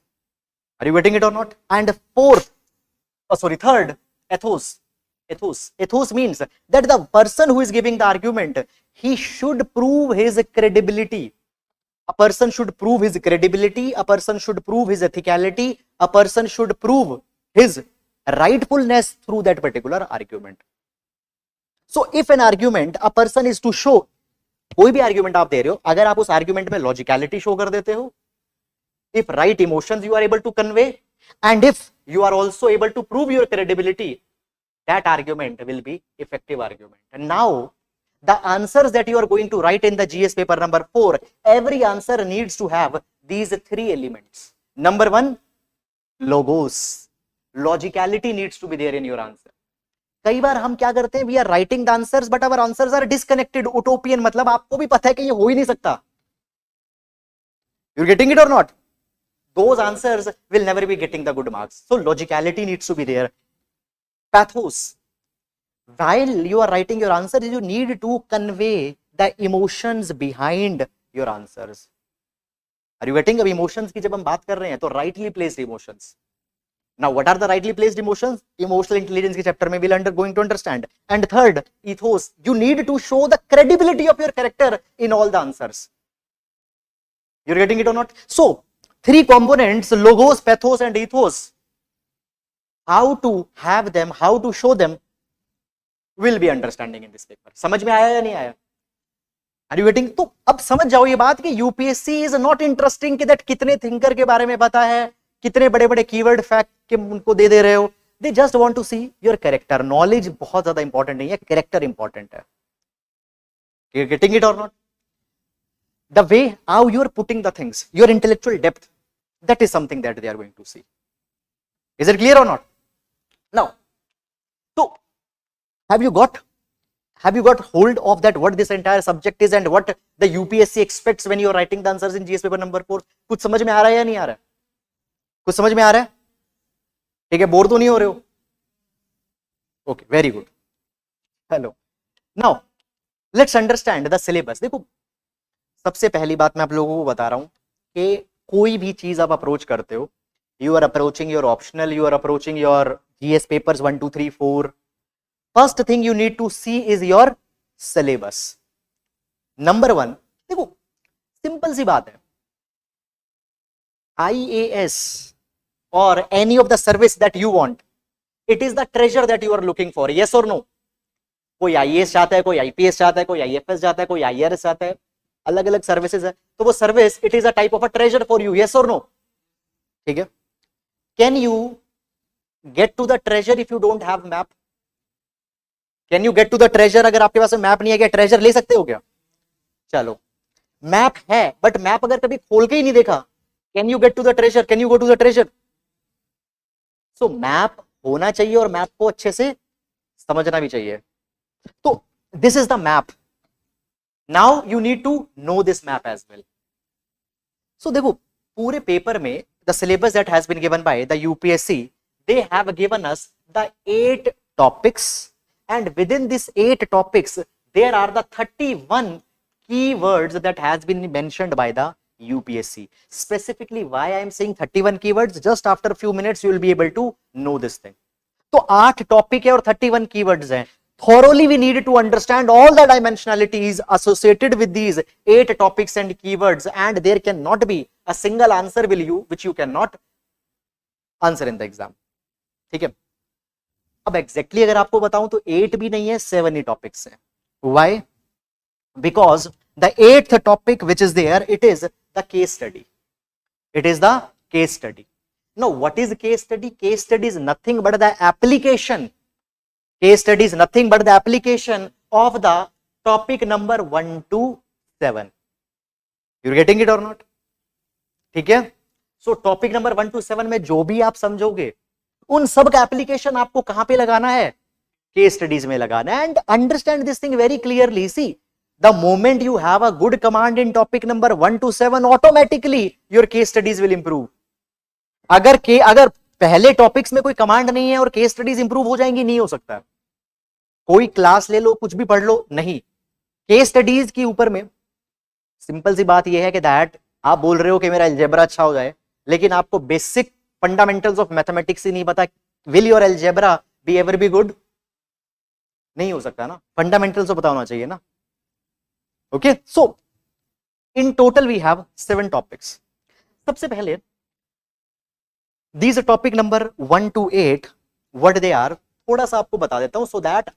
Are you getting it or not? And third, ethos. Ethos means that the person who is giving the argument, he should prove his credibility. A person should prove his credibility, a person should prove his ethicality, a person should prove his rightfulness through that particular argument. So if an argument, a person is to show, कोई भी argument आप दे रहे हो, अगर आप उस argument में logicality show कर देते हो, if right emotions you are able to convey, and if you are also able to prove your credibility, that argument will be effective argument. And now the answers that you are going to write in the GS paper number 4, every answer needs to have these three elements. Number 1, logos. Logicality needs to be there in your answer. कई बार हम क्या करते हैं, we are writing the answers but our answers are disconnected, utopian, मतलब आपको भी पता है कि ये हो ही नहीं सकता. You're getting it or not? Those answers will never be getting the good marks. So logicality needs to be there. Pathos. While you are writing your answers, you need to convey the emotions behind your answers. Are you getting? अब emotions की जब हम बात कर रहे हैं तो rightly placed emotions. Now what are the rightly placed emotions? Emotional intelligence के chapter में we'll going to understand. And third, ethos. You need to show the credibility of your character in all the answers. You're getting it or not? So three components: logos, pathos and ethos. How to have them, how to show them, will be understanding in this paper. समझ में आया या नहीं आया? Are you getting? तो अब समझ जाओ ये बात कि यूपीएससी इज नॉट इंटरेस्टिंग कि दैट कितने थिंकर के बारे में पता है, कितने बड़े बड़े कीवर्ड फैक्ट के उनको दे रहे हो. They just want to see your character. Knowledge बहुत ज्यादा इंपॉर्टेंट नहीं है, कैरेक्टर इंपॉर्टेंट है. यू आर गेटिंग इट और not? The way how you are putting the things, your intellectual depth, that is something that they are going to see. Is it clear or not? Now, so have you got hold of that what this entire subject is and what the UPSC expects when you are writing the answers in GS paper number 4? कुछ समझ में आ रहा है या नहीं आ रहा है? कुछ समझ में आ रहा है? ठीक है, बोर तो नहीं हो रहे हो? Okay, very good. Hello. Now let's understand the syllabus. देखो, सबसे पहली बात मैं आप लोगों को बता रहा हूं कि कोई भी चीज आप अप्रोच करते हो, you are approaching your optional, you are approaching your GS papers 1 2 3 4, first thing you need to see is your syllabus. Number 1, देखो सिंपल सी बात है, IAS or any of the service that you want, it is the treasure that you are looking for. Yes or no? कोई IAS चाहता है, कोई IPS चाहता है, कोई आईएफएस चाहता है, कोई आईआरएस चाहता है, अलग अलग सर्विसेज है. तो वो service, it is a type of a treasure for you. Yes or no? ठीक है. Can you get to the treasure if you don't have map? Can you get to the treasure? अगर आपके पास map नहीं है, क्या treasure ले सकते हो क्या? चलो, मैप है बट मैप अगर कभी खोल के ही नहीं देखा, can you get to the treasure? Can you go to the treasure? So map होना चाहिए और मैप को अच्छे से समझना भी चाहिए. तो this is the map. Now you need to know this map as well. So देखो, पूरे पेपर में the syllabus that has been given by the UPSC, they have given us the 8 topics, and within these 8 topics there are the 31 keywords that has been mentioned by the UPSC. Specifically why I am saying 31 keywords, just after a few minutes you will be able to know this thing. तो 8 topic है और 31 keywords हैं. Thoroughly we need to understand all the dimensionalities associated with these 8 topics and keywords, and there cannot be a single answer which you cannot answer in the exam. ठीक है. अब exactly अगर आपको बताऊं तो 8 भी नहीं है, 7 ही topics हैं. Why? Because The eighth topic which is there, it is the case study. It is the case study. Now, what is case study? Case study is nothing but the application. Case study is nothing but the application of the topic number 1 to 7. You're getting it or not? ठीक है? So topic number 1 to 7 में जो भी आप समझोगे, उन सब का एप्लीकेशन आपको कहां पे लगाना है? केस स्टडीज में लगाना है. And understand this thing very clearly. See, the moment you have a good command in topic number 1 to 7, automatically your case studies will improve. अगर पहले टॉपिक्स में कोई कमांड नहीं है और केस स्टडीज इंप्रूव हो जाएंगी, नहीं हो सकता. कोई क्लास ले लो, कुछ भी पढ़ लो, नहीं. केस स्टडीज के ऊपर में सिंपल सी बात यह है कि दैट आप बोल रहे हो कि मेरा अलजेब्रा अच्छा हो जाए, लेकिन आपको बेसिक फंडामेंटल्स ऑफ मैथमेटिक्स ही नहीं पता. Will your algebra be ever be good? नहीं हो सकता ना. फंडामेंटल्स तो पता होना चाहिए ना. Okay, so in total we have 7 topics. सबसे पहले these topic number 1 to 8 what they are, थोड़ा सा आपको बता देता हूं, सो दैट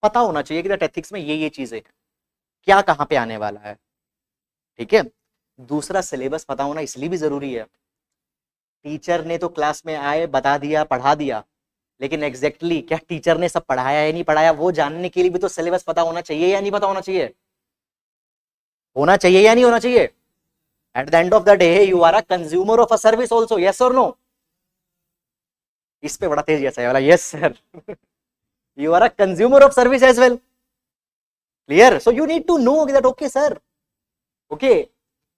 पता होना चाहिए कि दैट एथिक्स में ये चीजें क्या कहां पे आने वाला है. ठीक है. दूसरा, सिलेबस पता होना इसलिए भी जरूरी है. टीचर ने तो क्लास में आए, बता दिया, पढ़ा दिया, लेकिन एग्जैक्टली क्या टीचर ने सब पढ़ाया या नहीं पढ़ाया, वो जानने के लिए भी तो सिलेबस पता होना चाहिए या नहीं पता होना चाहिए? होना चाहिए या नहीं होना चाहिए? At the end of the day you are a consumer of a service also. Yes or no? इस पे बड़ा तेज यस है वाला. Yes sir. You are a consumer of service as well. Clear? So you need to know that okay sir, okay,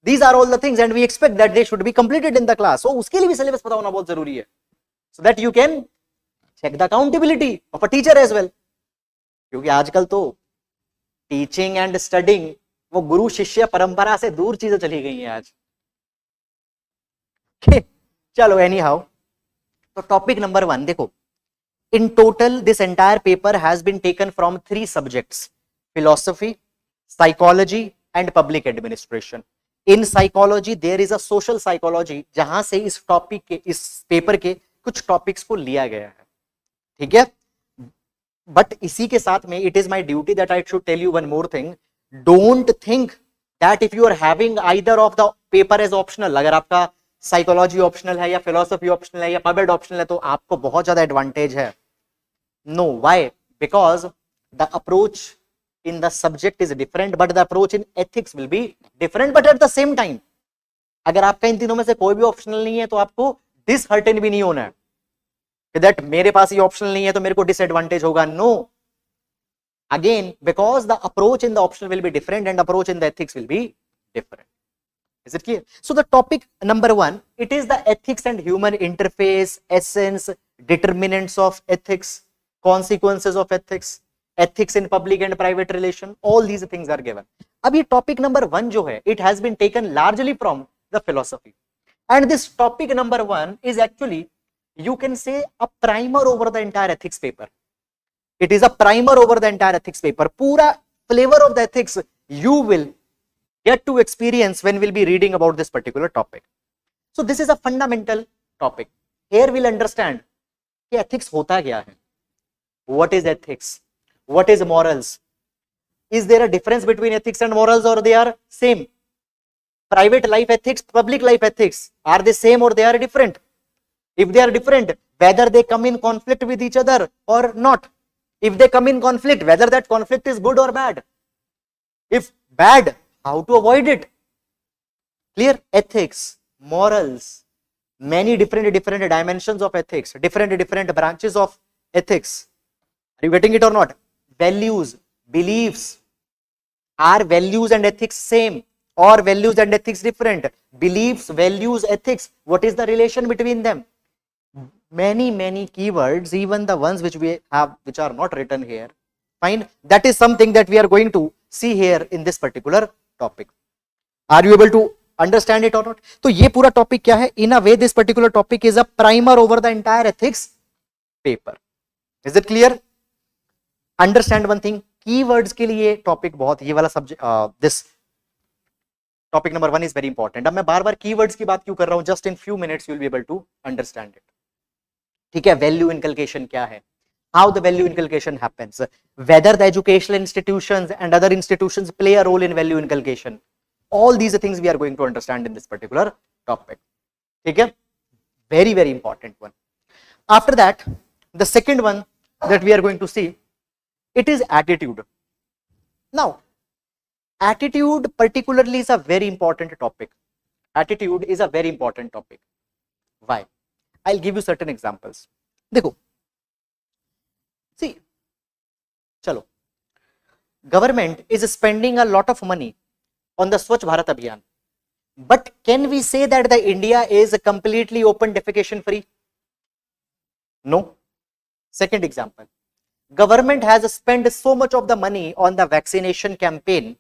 these are all the things and we expect that they should be completed in the class. So उसके लिए भी syllabus पता होना बहुत जरूरी है, so that you can check the accountability of a teacher as well. क्योंकि आजकल तो टीचिंग एंड स्टडिंग वो गुरु शिष्य परंपरा से दूर चीजें चली गई हैं आज. चलो, एनी हाउ, तो टॉपिक नंबर 1 देखो. In total this entire paper has been taken from 3 subjects, philosophy, psychology and public administration. In psychology there is a social psychology, जहां से इस टॉपिक के, इस पेपर के कुछ टॉपिक्स को लिया गया है. ठीक है. बट इसी के साथ में it is my duty that I should tell you one more thing. Don't think that if you are having either of the paper as optional, अगर आपका साइकोलॉजी ऑप्शनल है या फिलोसफी ऑप्शनल है या पब एड ऑप्शनल है, तो आपको बहुत ज्यादा एडवांटेज है. No, why? Because the approach in the subject is different, but the approach in ethics will be different. But at the same time, अगर आपका इन तीनों में से कोई भी ऑप्शनल नहीं है, तो आपको डिसहर्टेन भी नहीं होना है कि दैट मेरे पास ये ऑप्शनल नहीं है तो मेरे को डिसएडवांटेज होगा. No, again because the approach in the optional will be different and approach in the ethics will be different. Is it clear? So the topic number 1, it is the ethics and human interface, essence, determinants of ethics, consequences of ethics, ethics in public and private relation, all these things are given. अब ये topic number 1 जो है, it has been taken largely from the philosophy, and this topic number 1 is actually, you can say, a primer over the entire ethics paper. It is a primer over the entire ethics paper. पूरा flavor of the ethics you will get to experience when we'll be reading about this particular topic. So this is a fundamental topic. Here we'll understand कि ethics होता क्या है, what is ethics, what is morals, is there a difference between ethics and morals or they are same? Private life ethics, public life ethics, are they same or they are different? If they are different, whether they come in conflict with each other or not. If they come in conflict, whether that conflict is good or bad. If bad, how to avoid it? Clear? Ethics, morals, many different dimensions of ethics, different branches of ethics. Are you getting it or not? Values, beliefs. Are values and ethics same or values and ethics different? Beliefs, values, ethics, what is the relation between them? Many keywords, even the ones which we have, which are not written here. Fine, that is something that we are going to see here in this particular topic. Are you able to understand it or not? तो ये पूरा topic क्या है? In a way, this particular topic is a primer over the entire ethics paper. Is it clear? Understand one thing, keywords के लिए topic बहुत, ये वाला subject, this topic number 1 is very important. अब मैं बार बार keywords की बात क्यों कर रहा हूं? Just in few minutes you will be able to understand it. ठीक है. वैल्यू इनकलकेशन क्या है, how the value inculcation happens, whether the educational institutions and other institutions play a role in value inculcation. All these things we are going to understand in this particular topic. Okay? Very, very important one. After that, the second one that we are going to see, it is attitude. Now, attitude particularly is a very important topic. Attitude is a very important topic. Why? I'll give you certain examples. देखो, see, चलो, government is spending a lot of money on the Swachh Bharat Abhiyan. But can we say that the India is completely open defecation free? No. Second example, government has spent so much of the money on the vaccination campaign.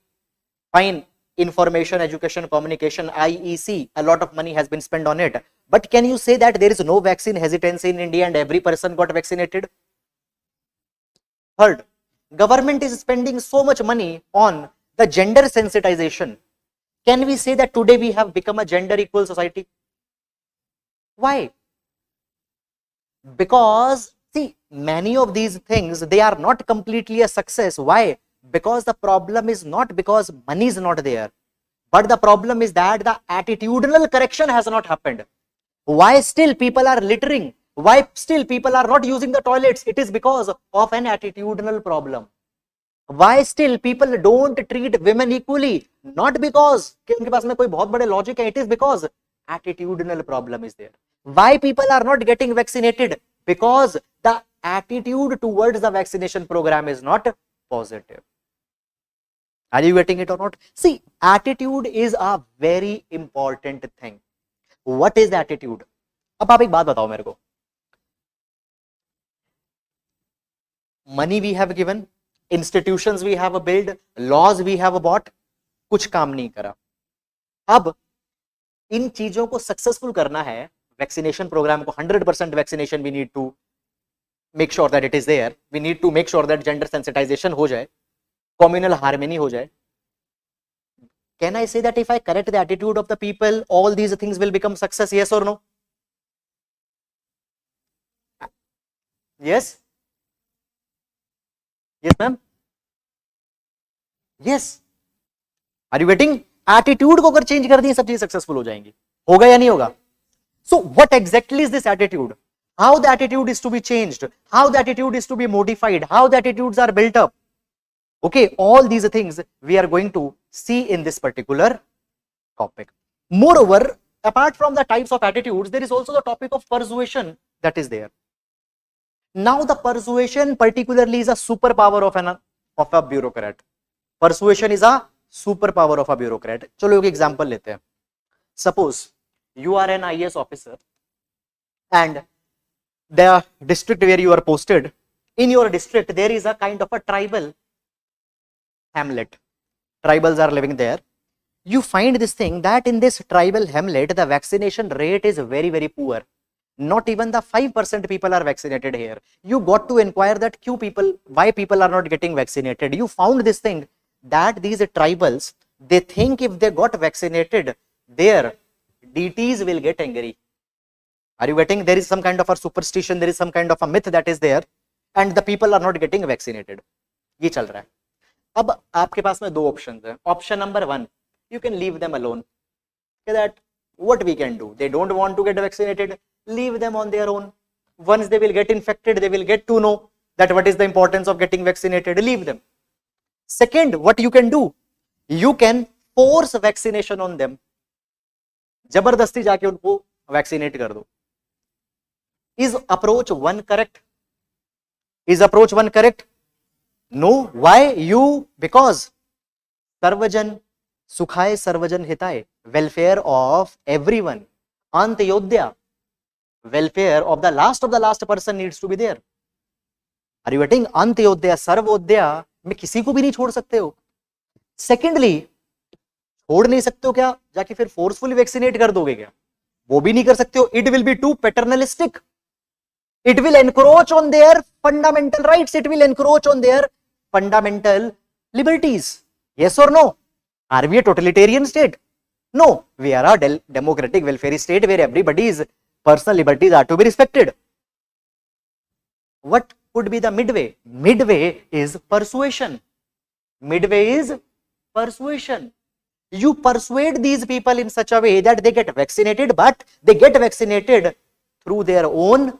Fine, information, education, communication, IEC, a lot of money has been spent on it. But can you say that there is no vaccine hesitancy in India and every person got vaccinated? Third, government is spending so much money on the gender sensitization. Can we say that today we have become a gender equal society? Why? Because see, many of these things, they are not completely a success. Why? Because the problem is not because money is not there, but the problem is that the attitudinal correction has not happened. Why still people are littering? Why still people are not using the toilets? It is because of an attitudinal problem. Why still people don't treat women equally? Not because उनके पास में कोई बहुत बड़े logic है. It is because attitudinal problem is there. Why people are not getting vaccinated? Because the attitude towards the vaccination program is not positive. Are you getting it or not? See, attitude is a very important thing. What is the attitude? अब आप एक बात बताओ मेरे को. Money we have given, institutions we have built, laws we have bought, कुछ काम नहीं करा. अब इन चीजों को सक्सेसफुल करना है, वैक्सीनेशन प्रोग्राम को 100% vaccination, we need to make sure that it is there, we need to make sure that gender sensitization हो जाए, communal harmony हो जाए. Can I say that if I correct the attitude of the people, all these things will become success? Yes or no? Yes? Yes, ma'am? Yes. Are you getting? Attitude को अगर change कर दिए सब चीज successful हो जाएंगी. होगा या नहीं होगा? So what exactly is this attitude? How the attitude is to be changed? How the attitude is to be modified? How the attitudes are built up? Okay, all these things we are going to see in this particular topic. Moreover, apart from the types of attitudes, there is also the topic of persuasion that is there. Now the persuasion particularly is a superpower of a bureaucrat. Persuasion is a superpower of a bureaucrat. चलो एक example लेते हैं. Suppose you are an IAS officer and the district where you are posted, in your district there is a kind of a tribal hamlet. Tribals are living there. You find this thing that in this tribal hamlet the vaccination rate is very, very poor. Not even the 5% people are vaccinated here. You got to inquire that why people are not getting vaccinated. You found this thing that these tribals, they think if they got vaccinated, their deities will get angry. Are you getting? There is some kind of a superstition, there is some kind of a myth that is there, and the people are not getting vaccinated. ये चल रहा है. अब आपके पास में दो options हैं. Option number 1, you can leave them alone. That what we can do? They don't want to get vaccinated. Leave them on their own. Once they will get infected, they will get to know that what is the importance of getting vaccinated. Leave them. Second, what you can do? You can force vaccination on them. जबरदस्ती जाके उनको vaccinate कर दो. Is approach 1 correct? Is approach 1 correct? No. Why? Because Sarvajan Sukhaye Sarvajan Hitaye, welfare of everyone. Antyodaya, welfare of the last person needs to be there. Are you getting? Antyodaya, Sarvodaya में किसी को भी नहीं छोड़ सकते हो. Secondly, छोड़ नहीं सकते हो क्या? जाके फिर फोर्सफुली वैक्सीनेट कर दोगे क्या? वो भी नहीं कर सकते हो. It will be too paternalistic. It will encroach on their fundamental rights. It will encroach on their fundamental liberties. Yes or no? Are we a totalitarian state? No. We are a democratic welfare state where everybody's personal liberties are to be respected. What could be the midway? Midway is persuasion. Midway is persuasion. You persuade these people in such a way that they get vaccinated, but they get vaccinated through their own,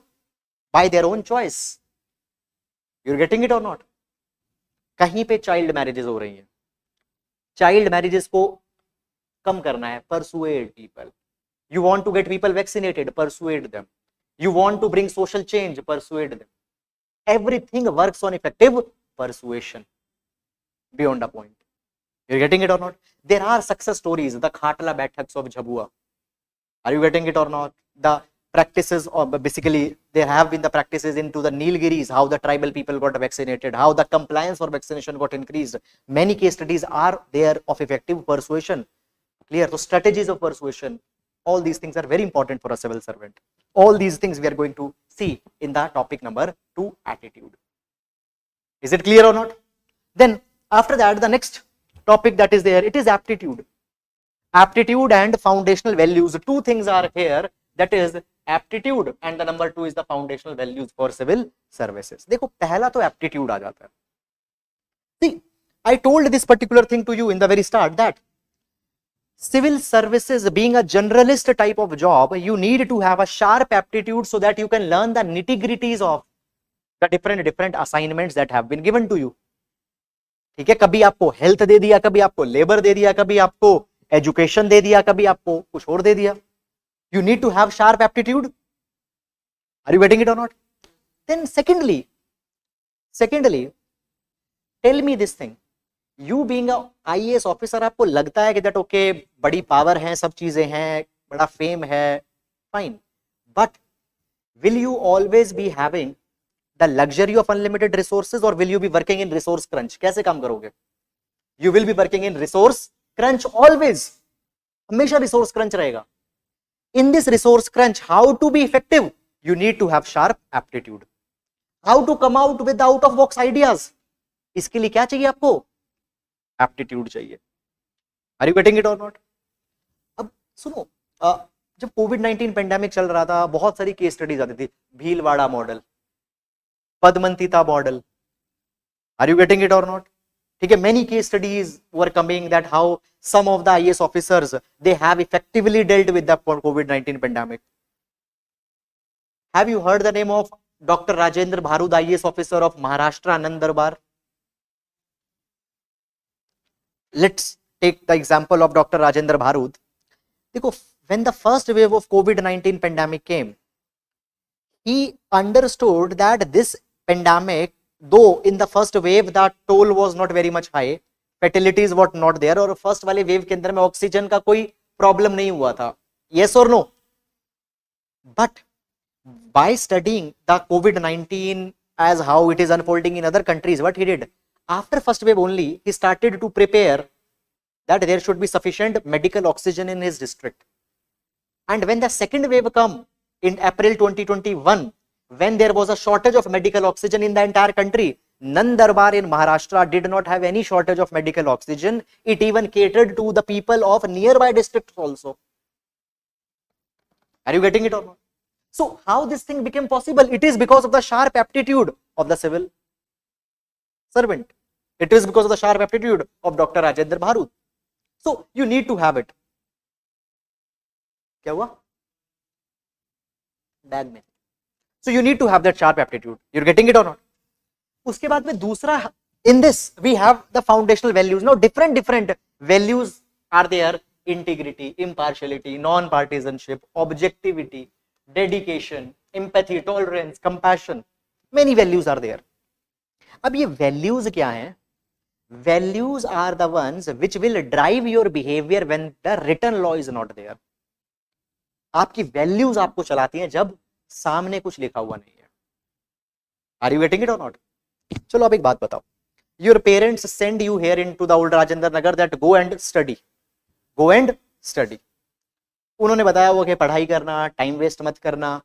by their own choice. You're getting it or not? कहीं पे child marriages हो रही हैं, child marriages को कम करना है, persuade people. You want to get people vaccinated, persuade them. You want to bring social change, persuade them. Everything works on effective persuasion. Beyond a point. You're getting it or not? There are success stories, the Khatla Baithaks of Jhabua. Are you getting it or not? The practices, or basically there have been the practices into the Nilgiris, how the tribal people got vaccinated, how the compliance for vaccination got increased. Many case studies are there of effective persuasion. Clear? So strategies of persuasion, all these things are very important for a civil servant. All these things we are going to see in the topic number 2, attitude. Is it clear or not? Then after that, the next topic that is there, it is aptitude. Aptitude and foundational values. Two things are here, that is aptitude and the number 2 is the foundational values for civil services. देखो पहला तो aptitude आ जाता है. See, I told this particular thing to you in the very start that civil services being a generalist type of job, you need to have a sharp aptitude so that you can learn the nitty-gritties of the different assignments that have been given to you. ठीक है, कभी आपको health दे दिया, कभी आपको labour दे दिया, कभी आपको एजुकेशन दे दिया, कभी आपको कुछ और दे दिया. You need to have sharp aptitude. Are you getting it or not? Then secondly, tell me this thing. You being a IAS officer, आपको लगता है कि that okay, बड़ी पावर है, सब चीजें हैं, बड़ा फेम है, fine. But will you always be having the luxury of unlimited resources or will you be working in resource crunch? कैसे काम करोगे? You will be working in resource crunch always. हमेशा resource crunch रहेगा. In this resource crunch, how to be effective? You need to have sharp aptitude. How to come out with the out of box ideas? इसके लिए क्या चाहिए आपको? Aptitude चाहिए. Are you getting it or not? अब सुनो, जब कोविड-19 pandemic चल रहा था, बहुत सारी केस स्टडीज आती थी. भीलवाड़ा मॉडल, पद्मंतिता model. Are you getting it or not? ठीक है, many case studies were coming that how some of the IAS officers they have effectively dealt with the COVID-19 pandemic. Have you heard the name of Dr. Rajendra Bharud, IAS officer of Maharashtra, Anand Darbar? Let's take the example of Dr. Rajendra Bharud. देखो, when the first wave of COVID-19 pandemic came, he understood that this pandemic, though in the first wave the toll was not very much high, fatalities were not there, और first वाले wave के अंदर में oxygen का कोई problem नहीं हुआ था. Yes or no? But by studying the COVID-19 as how it is unfolding in other countries, what he did after first wave only, he started to prepare that there should be sufficient medical oxygen in his district. And when the second wave come in April 2021, when there was a shortage of medical oxygen in the entire country, Nand Darbar in Maharashtra did not have any shortage of medical oxygen. It even catered to the people of nearby districts also. Are you getting it or not? So how this thing became possible? It is because of the sharp aptitude of the civil servant. It is because of the sharp aptitude of Dr. Rajendra Bharud. So you need to have it. क्या हुआ? Bag में. So you need to have that sharp aptitude. You're getting it or not? उसके बाद में दूसरा, in this we have the foundational values. Now different values are there: integrity, impartiality, non-partisanship, objectivity, dedication, empathy, tolerance, compassion. Many values are there. अब ये values क्या हैं? Values are the ones which will drive your behavior when the written law is not there. आपकी values आपको चलाती हैं जब सामने कुछ लिखा हुआ नहीं है. Are you getting it or not? चलो अब एक बात बताओ. Your parents send you here into the old Rajendra Nagar that go and study. Go and study. उन्होंने बताया वो कि पढ़ाई करना, टाइम वेस्ट मत करना,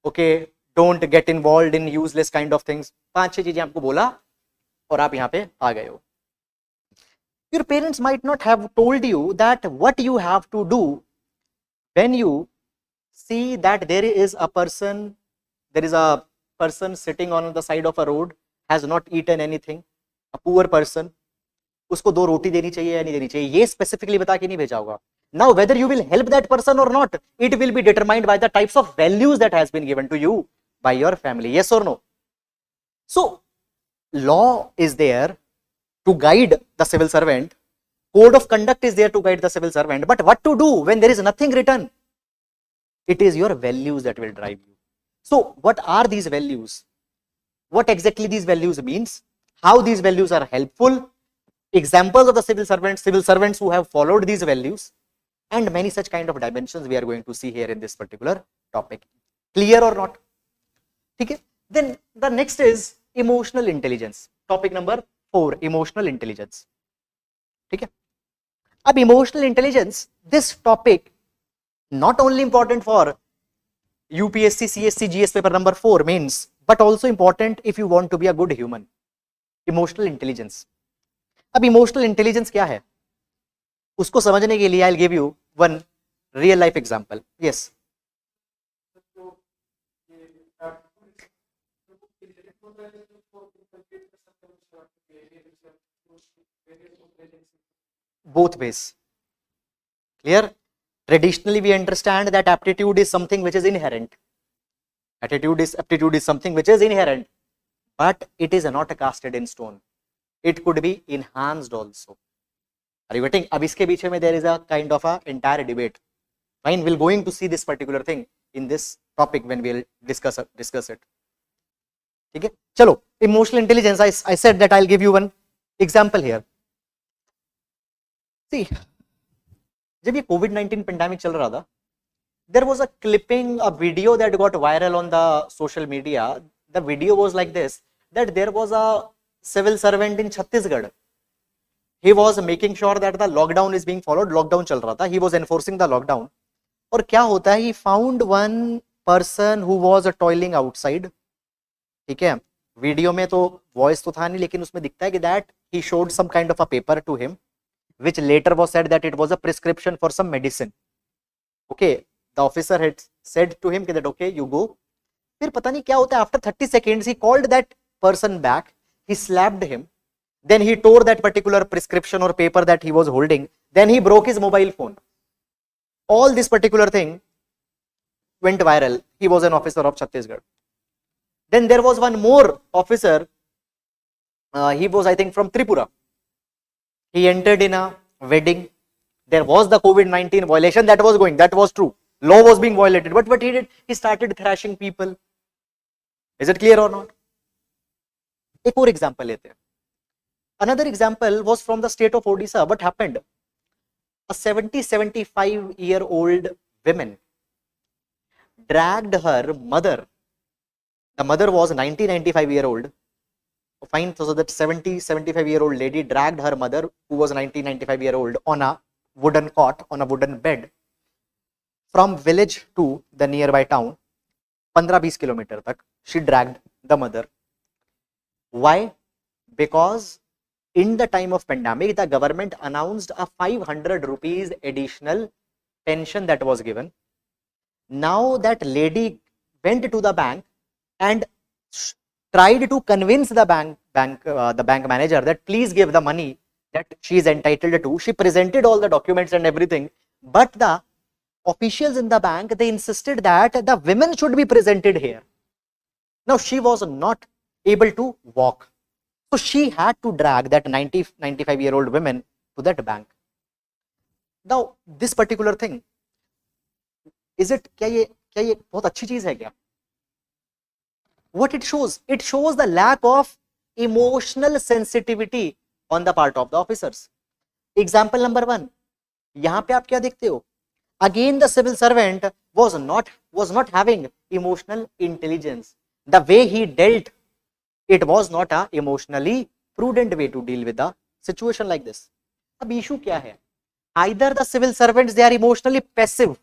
okay, don't get involve in useless kind of things. 5-6 चीजें आपको बोला और आप यहाँ पे आ गए हो. Your parents might not have told you that what you have to do when you see that there is a person, there is a person sitting on the side of a road has not eaten anything, a poor person, उसको 2 रोटी देनी चाहिए या नहीं देनी चाहिए, ये specifically बता के नहीं भेजा होगा. Now whether you will help that person or not, it will be determined by the types of values that has been given to you by your family. Yes or no? So law is there to guide the civil servant, code of conduct is there to guide the civil servant, but what to do when there is nothing written? It is your values that will drive you. So what are these values? What exactly these values means? How these values are helpful? Examples of the civil servants who have followed these values, and many such kind of dimensions we are going to see here in this particular topic. Clear or not? Okay. Then the next is emotional intelligence. Topic number 4, emotional intelligence. Okay. Ab emotional intelligence, this topic not only important for UPSC, CSC, GS paper number 4 mains, but also important if you want to be a good human. Emotional intelligence. अब emotional intelligence क्या है उसको समझने के लिए I will give you one real life example. Yes, both ways. Clear? Traditionally we understand that aptitude is something which is inherent. Aptitude is something which is inherent, but it is not casted in stone. It could be enhanced also. Are you getting? अब इसके पीछे में there is a kind of a entire debate. Fine, we'll going to see this particular thing in this topic when we'll discuss it. ठीक है, चलो. Emotional intelligence, I said that I'll give you one example here. See, जब ये COVID-19 pandemic चल रहा था, there was a clipping, a video that got viral on the social media. The video was like this, that there was a civil servant in Chhattisgarh. He was making sure that the lockdown is being followed. Lockdown चल रहा था. He was enforcing the lockdown. और क्या होता है? He found one person who was toiling outside. ठीक है, video में तो वॉइस तो था नहीं, लेकिन उसमें दिखता है कि that he showed some kind of a paper to him, which later was said that it was a prescription for some medicine. Okay, the officer had said to him that okay, you go. फिर पता नहीं क्या होता है, after 30 seconds he called that person back. He slapped him, then he tore that particular prescription or paper that he was holding, then he broke his mobile phone. All this particular thing went viral. He was an officer of Chhattisgarh. Then there was one more officer, he was I think from Tripura. He entered in a wedding. There was the COVID-19 violation that was going, that was true. Law was being violated, but what he did, he started thrashing people. Is it clear or not? एक और example लेते हैं. Another example was from the state of Odisha. What happened? A 75-year-old woman dragged her mother. The mother was 95-year-old. Fine, so that 75-year-old lady dragged her mother, who was 95-year-old, on a wooden cot, on a wooden bed, from village to the nearby town. 15-20 kilometer tak she dragged the mother. Why? Because in the time of pandemic, the government announced a 500 rupees additional pension that was given. Now that lady went to the bank and tried to convince the bank manager that please give the money that she is entitled to. She presented all the documents and everything, but the officials in the bank, they insisted that the women should be presented here. Now she was not able to walk, so she had to drag that 95-year-old woman to that bank. Now this particular thing, is it क्या ये बहुत अच्छी चीज है क्या? What it shows? It shows the lack of emotional sensitivity on the part of the officers. Example number 1. यहाँ पे आप क्या देखते हो? Again, the civil servant was not having emotional intelligence. The way he dealt, it was not a emotionally prudent way to deal with the situation like this. अब issue क्या है? Either the civil servants, they are emotionally passive,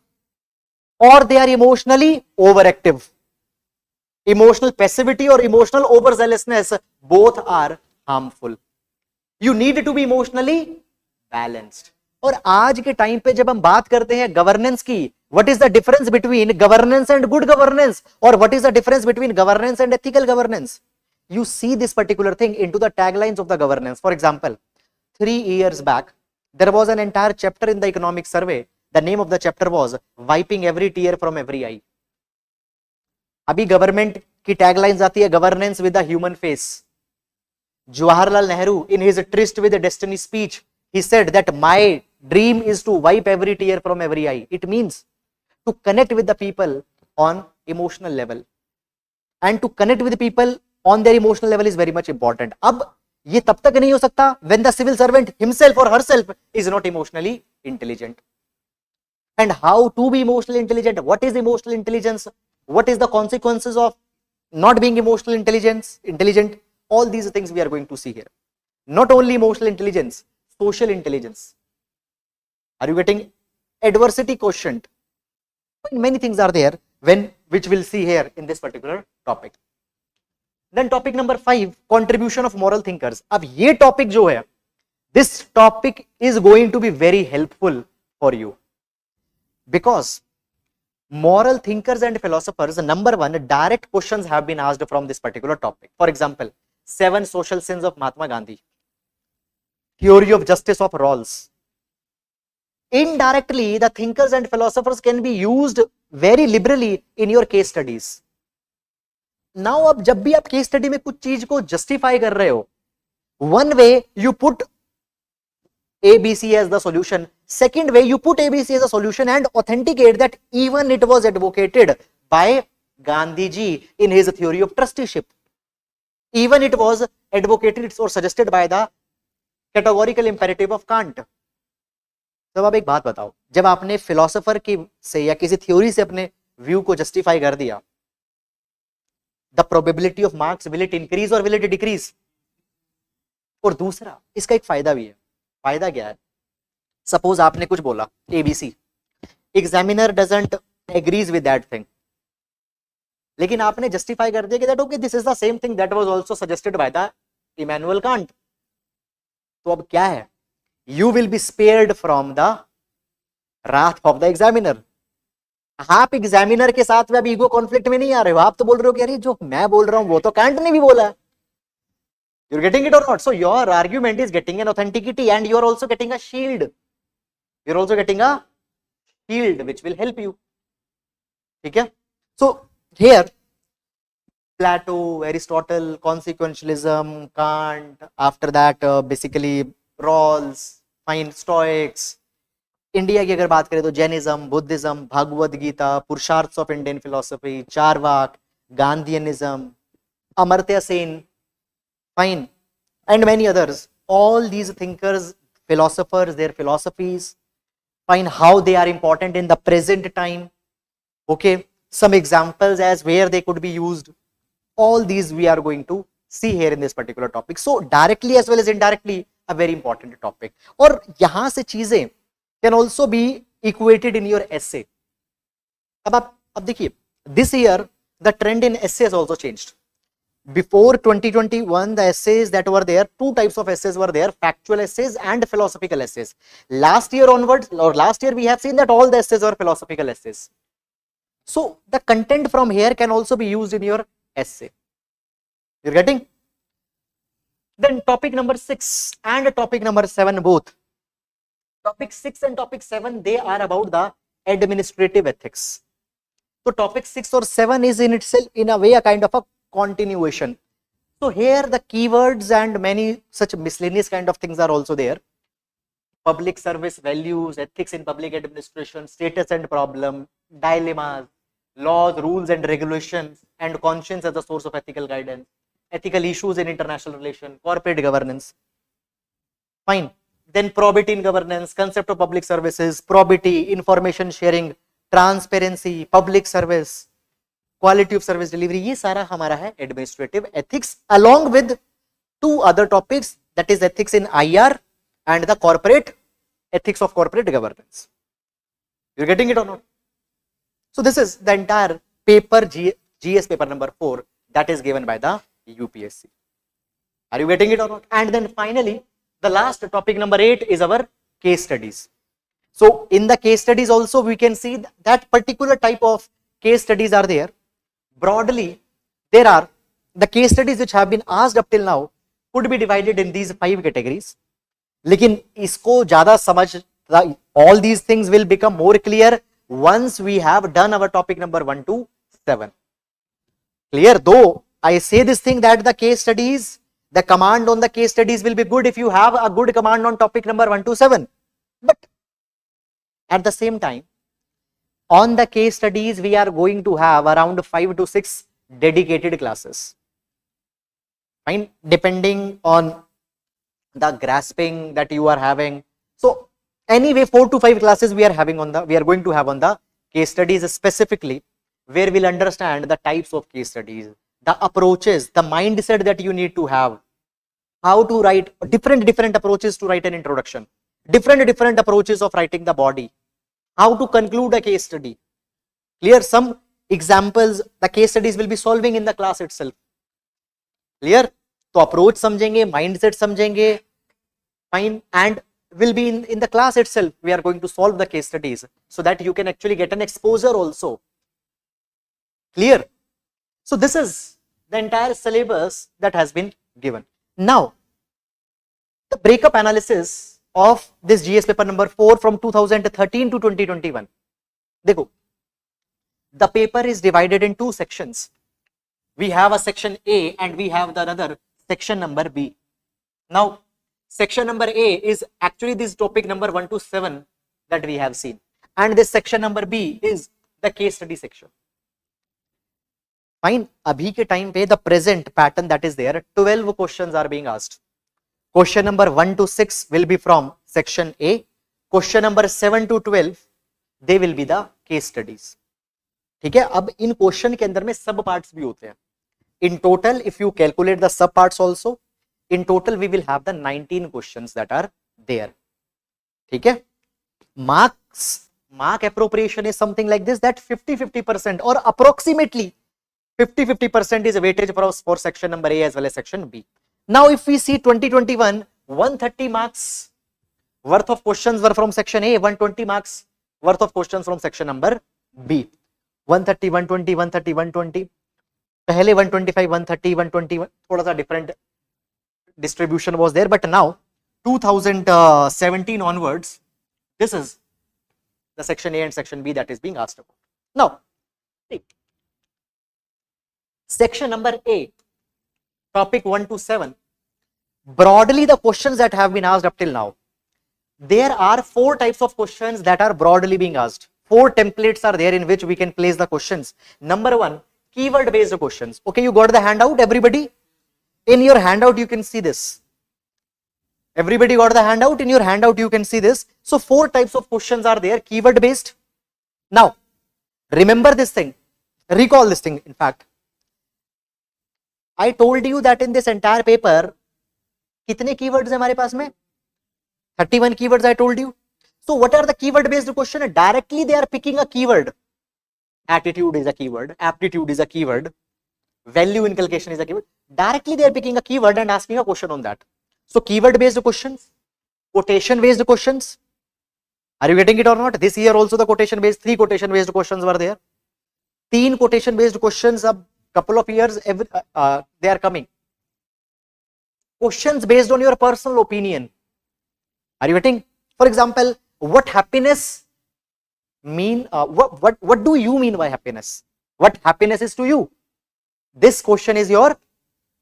or they are emotionally overactive. Emotional passivity or emotional overzealousness, both are harmful. You need to be emotionally balanced. और आज के time पे जब हम बात करते हैं गवर्नेंस की, what is the difference between governance and good governance, or what is the difference between governance and ethical governance. You see this particular thing into the taglines of the governance. For example, 3 years back there was an entire chapter in the economic survey. The name of the chapter was wiping every tear from every eye. अभी government की taglines आती है governance with the human face. Jawaharlal Nehru in his Tryst with Destiny speech, he said that my dream is to wipe every tear from every eye. It means to connect with the people on emotional level, and to connect with people on their emotional level is very much important. अब ये तब तक नहीं हो सकता when the civil servant himself or herself is not emotionally intelligent. And how to be emotionally intelligent? What is emotional intelligence? What is the consequences of not being emotional intelligent? All these things we are going to see here. Not only emotional intelligence, social intelligence. Are you getting? Adversity quotient. Many things are there which we'll see here in this particular topic. Then topic number 5, contribution of moral thinkers. अब ये topic जो है, this topic is going to be very helpful for you, because moral thinkers and philosophers, number 1, direct questions have been asked from this particular topic. For example, 7 social sins of Mahatma Gandhi, theory of justice of Rawls. Indirectly, the thinkers and philosophers can be used very liberally in your case studies. Now, अब जब भी आप case study में कुछ चीज को justify कर रहे हो, one way you put ABC as the solution, second way you put ABC as a solution and authenticate that even it was advocated by Gandhi ji in his theory of trusteeship. Even it was advocated or suggested by the categorical imperative of Kant. तो अब एक बात बताओ, जब आपने philosopher की से या किसी थ्योरी से अपने व्यू को जस्टिफाई कर दिया, the probability of marks will it increase और विल इट डिक्रीज? और दूसरा, इसका एक फायदा भी है. फायदा क्या है? सपोज आपने कुछ बोला ABC, examiner doesn't agrees with that thing, लेकिन आपने जस्टिफाई कर दिया कि that okay this is the same thing that was also suggested by the Immanuel Kant. तो अब क्या है? You will be spared from the wrath of the examiner. आप एग्जामिनर के साथ में अब ईगो कॉन्फ्लिक्ट में नहीं आ रहे हो. आप तो बोल रहे हो कि अरे जो मैं बोल रहा हूं वो तो कांट ने भी बोला. You're getting it or not? So your argument is getting an authenticity and you're also getting a shield. You're also getting a shield which will help you. ठीक है? So here Plato, Aristotle, consequentialism, Kant, after that basically Rawls, fine, Stoics. India की अगर बात करें तो Jainism, Buddhism, Bhagavad Gita, Purushartha of Indian philosophy, Charvaka, Gandhianism, Amartya Sen, fine, and many others. All these thinkers, philosophers, their philosophies, fine, how they are important in the present time. Okay, some examples as where they could be used. All these we are going to see here in this particular topic. So directly as well as indirectly a very important topic. और यहां से चीजें can also be equated in your essay. अब देखिए, this year the trend in essays also changed. Before 2021, the essays that were there, 2 types of essays were there, factual essays and philosophical essays. Last year onwards, or last year we have seen that all the essays are philosophical essays. So the content from here can also be used in your essay. You're getting? Then topic number 6 and topic number 7 both. Topic 6 and topic 7, they are about the administrative ethics. So topic 6 or 7 is in itself in a way a kind of a continuation. So here the keywords and many such miscellaneous kind of things are also there. Public service values, ethics in public administration, status and problem, dilemmas, laws, rules and regulations, and conscience as a source of ethical guidance, ethical issues in international relation, corporate governance. Fine. Then probity in governance, concept of public services, probity, information sharing, transparency, public service, quality of service delivery. ये सारा हमारा है administrative ethics, along with 2 other topics, that is ethics in IR and the corporate ethics of corporate governance. You're getting it or not? So this is the entire paper, GS paper number 4, that is given by the UPSC. Are you getting it or not? And then finally, the last topic number 8 is our case studies. So in the case studies also we can see that particular type of case studies are there. Broadly, there are the case studies which have been asked up till now could be divided in these 5 categories. लेकिन इसको ज़्यादा समझ, all these things will become more clear once we have done our topic number 1 to 7. Clear? Though I say this thing that the case studies, the command on the case studies will be good if you have a good command on topic number 1 to 7. But at the same time, on the case studies, we are going to have around 5 to 6 dedicated classes. Fine, depending on the grasping that you are having. So anyway, 4 to 5 classes we are going to have on the case studies specifically, where we'll understand the types of case studies, the approaches, the mindset that you need to have, how to write different approaches to write an introduction, different approaches of writing the body, how to conclude a case study. Clear? Some examples the case studies will be solving in the class itself. Clear? तो approach समझेंगे, mindset समझेंगे, fine, and will be in the class itself. We are going to solve the case studies so that you can actually get an exposure also. Clear? So this is the entire syllabus that has been given. Now, the breakup analysis of this GS paper number 4 from 2013 to 2021. देखो, the paper is divided in 2 sections. We have a section A and we have the another section number B. Now, section number A is actually this topic number 1 to 7 that we have seen, and this section number B is the case study section. Fine. Abhi ke time pe the present pattern that is there, 12 questions are being asked. Question number 1 to 6 will be from section A. Question number 7 to 12 they will be the case studies. ठीक है? अब इन question के अंदर में सब parts भी होते हैं. In total, if you calculate the sub parts also, in total we will have the 19 questions that are there. ठीक है? Mark appropriation is something like this, that 50-50% or approximately 50-50% is a weightage for section number A as well as section B. Now, if we see 2021, 130 marks worth of questions were from section A, 120 marks worth of questions from section number B. 130, 120, 130, 120. पहले 125, 130, 120 थोड़ा सा different distribution was there, but now 2017 onwards, this is the section A and section B that is being asked about. Now, see, section number A, topic 1 to 7, broadly the questions that have been asked up till now, there are 4 types of questions that are broadly being asked. 4 templates are there in which we can place the questions. Number 1, keyword based questions. Okay, you got the handout, everybody? In your handout you can see this. Everybody got the handout? In your handout you can see this. So 4 types of questions are there, keyword based. Now, remember this thing, recall this thing. In fact, I told you that in this entire paper, कितने keywords हैं हमारे पास में? 31 keywords I told you. So what are the keyword based questions? Directly they are picking a keyword. Attitude is a keyword, aptitude is a keyword, value inculcation is a keyword. Directly they are picking a keyword and asking a question on that. So keyword based questions, quotation based questions. Are you getting it or not? This year also the quotation based, 3 quotation based questions were there. 3 quotation based questions, a couple of years they are coming. Questions based on your personal opinion. Are you getting? For example, what happiness mean? What do you mean by happiness? What happiness is to you? This question is your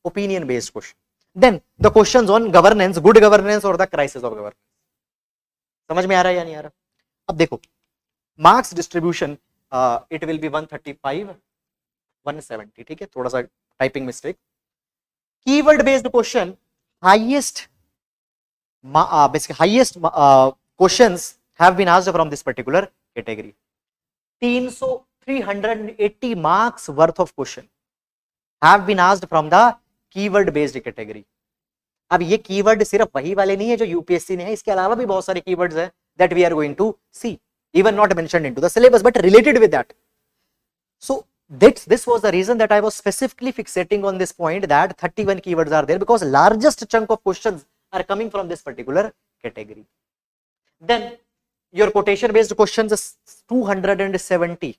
opinion based question. Then the questions on governance, good governance or the crisis of governance. समझ में आ रहा है या नहीं आ रहा? अब देखो, marks distribution it will be 135, 170. ठीक है, थोड़ा सा typing mistake. Keyword based question, highest basically highest questions have been asked from this particular category. 380 marks worth of question have been asked from the keyword based category. अब ये keyword सिर्फ वही वाले नहीं है जो यूपीएससी ने है, इसके अलावा भी बहुत सारे कीवर्ड्स हैं that we are going to see, even not mentioned into the syllabus but related with that. So this was the reason that I was specifically fixating on this point that 31 keywords are there, because largest chunk of questions are coming from this particular category. Then your quotation based questions is 270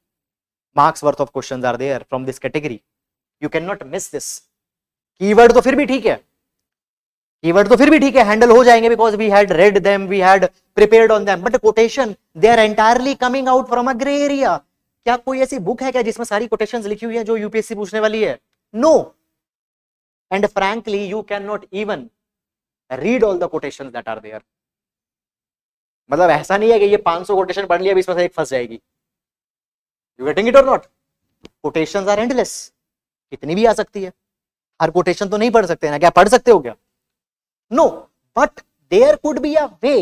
marks worth of questions are there from this category. You cannot miss this. Keyword तो फिर भी ठीक है, keyword तो फिर भी ठीक है, हैंडल हो जाएंगे because we had read them, we had prepared on them, but quotation they are entirely coming out from a grey area. क्या कोई ऐसी बुक है क्या जिसमें सारी कोटेशंस लिखी हुई है जो यूपीएससी पूछने वाली है? No. And frankly you can not even read all the quotations that are there. मतलब ऐसा नहीं है कि ये 500 कोटेशन पढ़ लिया अभी इसमें से एक फंस जाएगी. यू गेटिंग इट और नॉट? कोटेशंस आर एंडलेस, कितनी भी आ सकती है. हर कोटेशन तो नहीं पढ़ सकते ना, क्या पढ़ सकते हो क्या? No, but there could be a way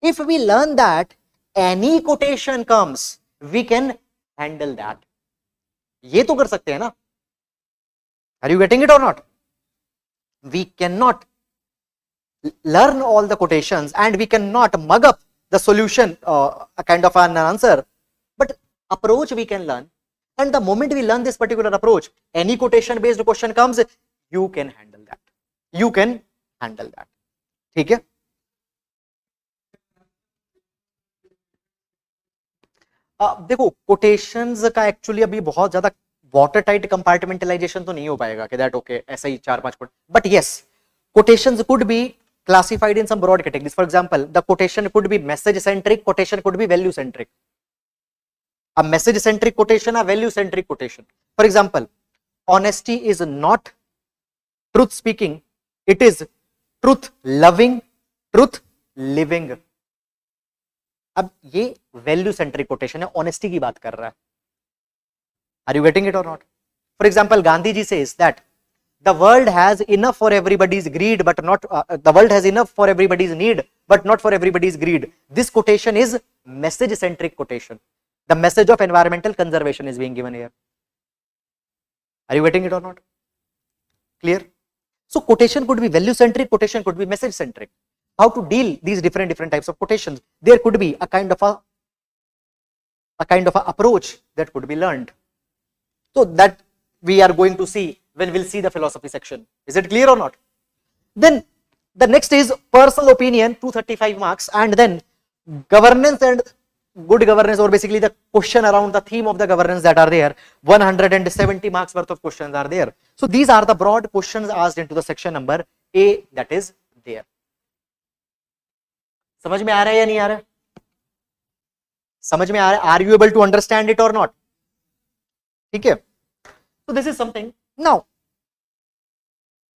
if we learn that any quotation comes we can handle that. ये तो कर सकते हैं ना. आर यू गेटिंग इट और not? We can not learn all the quotations and we cannot mug up the solution, a kind of an answer, but approach we can learn, and the moment we learn this particular approach, any quotation based question comes, you can handle that, you can handle that. ठीक है. देखो quotations का actually अभी बहुत ज्यादा water tight compartmentalisation तो नहीं हो पाएगा कि दैट ओके ऐसा ही 4-5 but yes quotations could be classified in some broad categories. For example, the quotation could be message centric, quotation could be value centric. A message centric quotation, a value centric quotation. For example, honesty is not truth speaking, it is truth loving, truth living. अब ये value centric quotation है, honesty की बात कर रहा है. Are you getting it or not? For example, Gandhi ji says that the world has enough for everybody's greed but not the world has enough for everybody's need but not for everybody's greed. This quotation is message centric quotation. The message of environmental conservation is being given here. Are you getting it or not? Clear? So quotation could be value centric, quotation could be message centric. How to deal these different types of quotations? There could be a kind of a approach that could be learned. So that we are going to see when we'll see the philosophy section. Is it clear or not? Then the next is personal opinion, 235 marks, and then governance and good governance, or basically the question around the theme of the governance that are there, 170 marks worth of questions are there. So these are the broad questions asked into the section number A that is there. समझ में आ रहा है या नहीं आ रहा है? समझ में आ रहा है? Are you able to understand it or not? ठीक है. So this is something. Now,